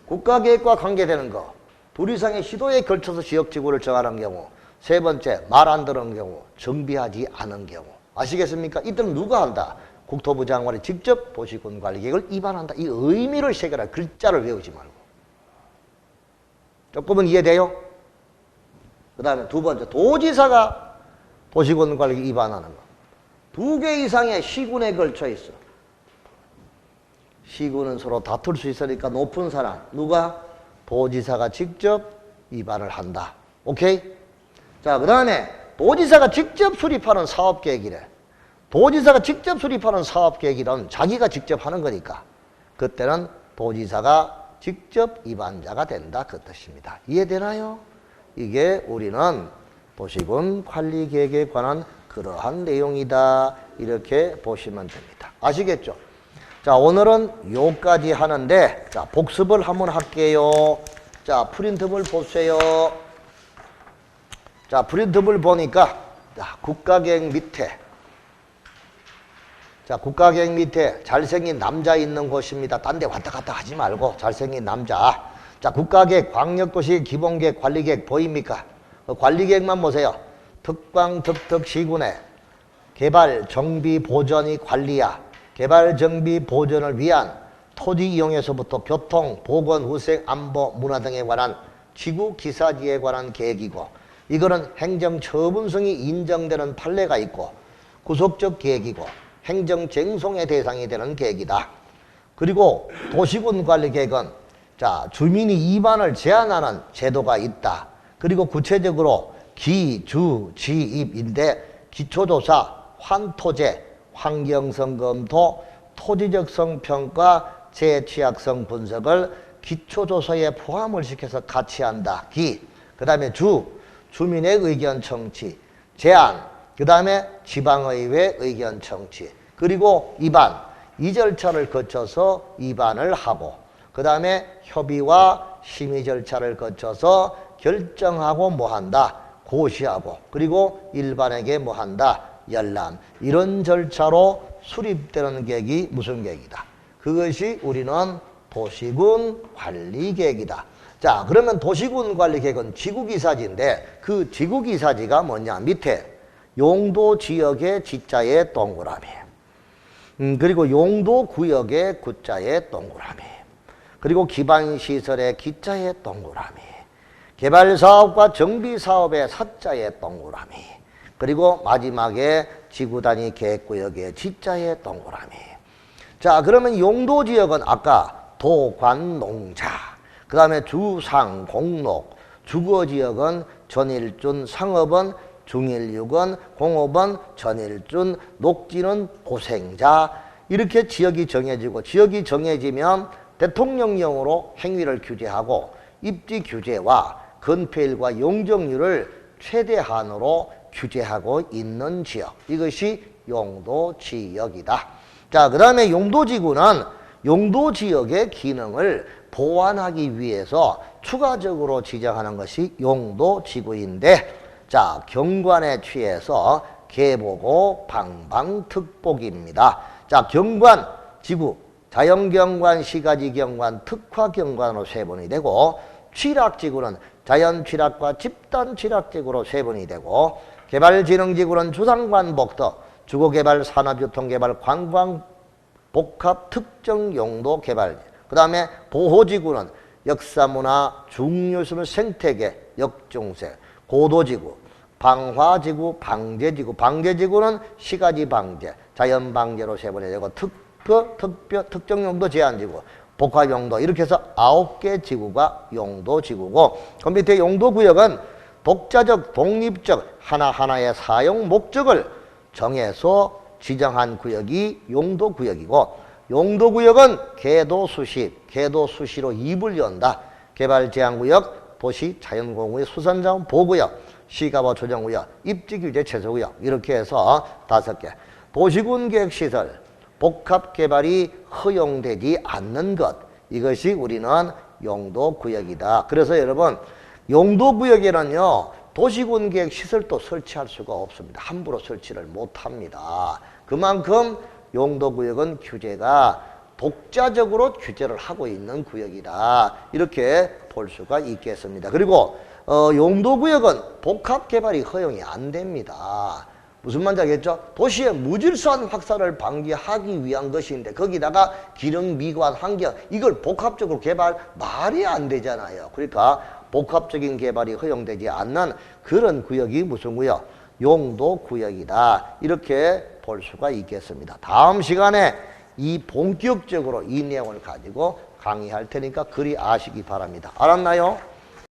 국가계획과 관계되는 거. 둘 이상의 시도에 걸쳐서 지역지구를 정하는 경우. 세 번째, 말 안 들은 경우, 정비하지 않은 경우. 아시겠습니까? 이때는 누가 한다? 국토부 장관이 직접 도시군 관리계획을 위반한다. 이 의미를 새겨라. 글자를 외우지 말고. 조금은 이해돼요? 그 다음에 두 번째, 도지사가 도시군 관리계획 위반하는 거. 2개 이상의 시군에 걸쳐 있어. 시군은 서로 다툴 수 있으니까 높은 사람. 누가? 도지사가 직접 위반을 한다. 오케이? 자, 그 다음에 도지사가 직접 수립하는 사업계획이래. 도지사가 직접 수립하는 사업계획이란 자기가 직접 하는 거니까 그때는 도지사가 직접 위반자가 된다 그 뜻입니다. 이해되나요? 이게 우리는 도시군 관리계획에 관한 그러한 내용이다 이렇게 보시면 됩니다. 아시겠죠? 자, 오늘은 요까지 하는데 자, 복습을 한번 할게요. 자, 프린트물 보세요. 자, 프린트물 보니까 자, 국가계획 밑에 자, 국가계획 밑에 잘생긴 남자 있는 곳입니다. 딴 데 왔다 갔다 하지 말고 잘생긴 남자. 자, 국가계획, 광역도시 기본계획, 관리계획 보입니까? 그 관리계획만 보세요. 특광, 특특, 시군의 개발, 정비, 보전이 관리야. 개발, 정비, 보전을 위한 토지 이용에서부터 교통, 보건, 후생, 안보, 문화 등에 관한 지구 기사지에 관한 계획이고 이거는 행정 처분성이 인정되는 판례가 있고 구속적 계획이고 행정 쟁송의 대상이 되는 계획이다. 그리고 도시군 관리 계획은 자, 주민이 위반을 제한하는 제도가 있다. 그리고 구체적으로 기, 주, 지, 입인데 기초조사, 환토제, 환경성 검토, 토지적성 평가, 재취약성 분석을 기초조사에 포함을 시켜서 같이 한다. 기, 그 다음에 주, 주민의 의견 청취, 제안, 그 다음에 지방의회 의견 청취, 그리고 입안, 이 절차를 거쳐서 입안을 하고 그 다음에 협의와 심의 절차를 거쳐서 결정하고 뭐한다? 고시하고 그리고 일반에게 뭐한다? 열람. 이런 절차로 수립되는 계획이 무슨 계획이다? 그것이 우리는 도시군 관리계획이다. 자, 그러면 도시군 관리계획은 지구기사지인데 그 지구기사지가 뭐냐? 밑에 용도지역의 지자의 동그라미, 그리고 용도구역의 구자의 동그라미, 그리고 기반시설의 기자의 동그라미, 개발사업과 정비사업의 사자의 동그라미, 그리고 마지막에 지구단위 계획구역의 지자의 동그라미. 자, 그러면 용도지역은 아까 도관, 농자, 그 다음에 주상, 공록, 주거지역은 전일준, 상업은 중일육은, 공업은 전일준, 녹지는 고생자. 이렇게 지역이 정해지고 지역이 정해지면 대통령령으로 행위를 규제하고 입지 규제와 건폐일과 용적률을 최대한으로 규제하고 있는 지역. 이것이 용도지역이다. 자, 그 다음에 용도지구는 용도지역의 기능을 보완하기 위해서 추가적으로 지정하는 것이 용도지구인데, 자, 경관에 취해서 계보고 방방특복입니다. 자, 경관, 지구, 자연경관, 시가지경관, 특화경관으로 세분이 되고, 취락지구는 자연취락과 집단취락지구로 세분이 되고, 개발진흥지구는 주상관복도, 주거개발, 산업유통개발, 관광, 복합, 특정용도 개발. 그 다음에 보호지구는 역사문화, 중요수는 생태계, 역중생, 고도지구, 방화지구, 방제지구. 방제지구는 시가지 방제, 자연 방제로 세분이 되고, 특정용도 제한지구, 복합용도. 이렇게 해서 9개 지구가 용도지구고, 그 밑에 용도구역은 독자적, 독립적 하나하나의 사용 목적을 정해서 지정한 구역이 용도구역이고, 용도구역은 계도수시, 계도수시로 입을 연다. 개발제한구역, 도시, 자연공원의 수산자원 보호구역, 시가와 조정구역, 입지규제 최소구역. 이렇게 해서 5개. 도시군계획시설, 복합개발이 허용되지 않는 것. 이것이 우리는 용도구역이다. 그래서 여러분, 용도구역에는요, 도시군계획 시설도 설치할 수가 없습니다. 함부로 설치를 못합니다. 그만큼 용도구역은 규제가 독자적으로 규제를 하고 있는 구역이다. 이렇게 볼 수가 있겠습니다. 그리고 용도구역은 복합개발이 허용이 안 됩니다. 무슨 말인지 알겠죠? 도시의 무질서한 확산을 방지하기 위한 것인데 거기다가 기능, 미관, 환경 이걸 복합적으로 개발 말이 안 되잖아요. 그러니까 복합적인 개발이 허용되지 않는 그런 구역이 무슨 구역? 용도구역이다. 이렇게 볼 수가 있겠습니다. 다음 시간에 이 본격적으로 이 내용을 가지고 강의할 테니까 그리 아시기 바랍니다. 알았나요?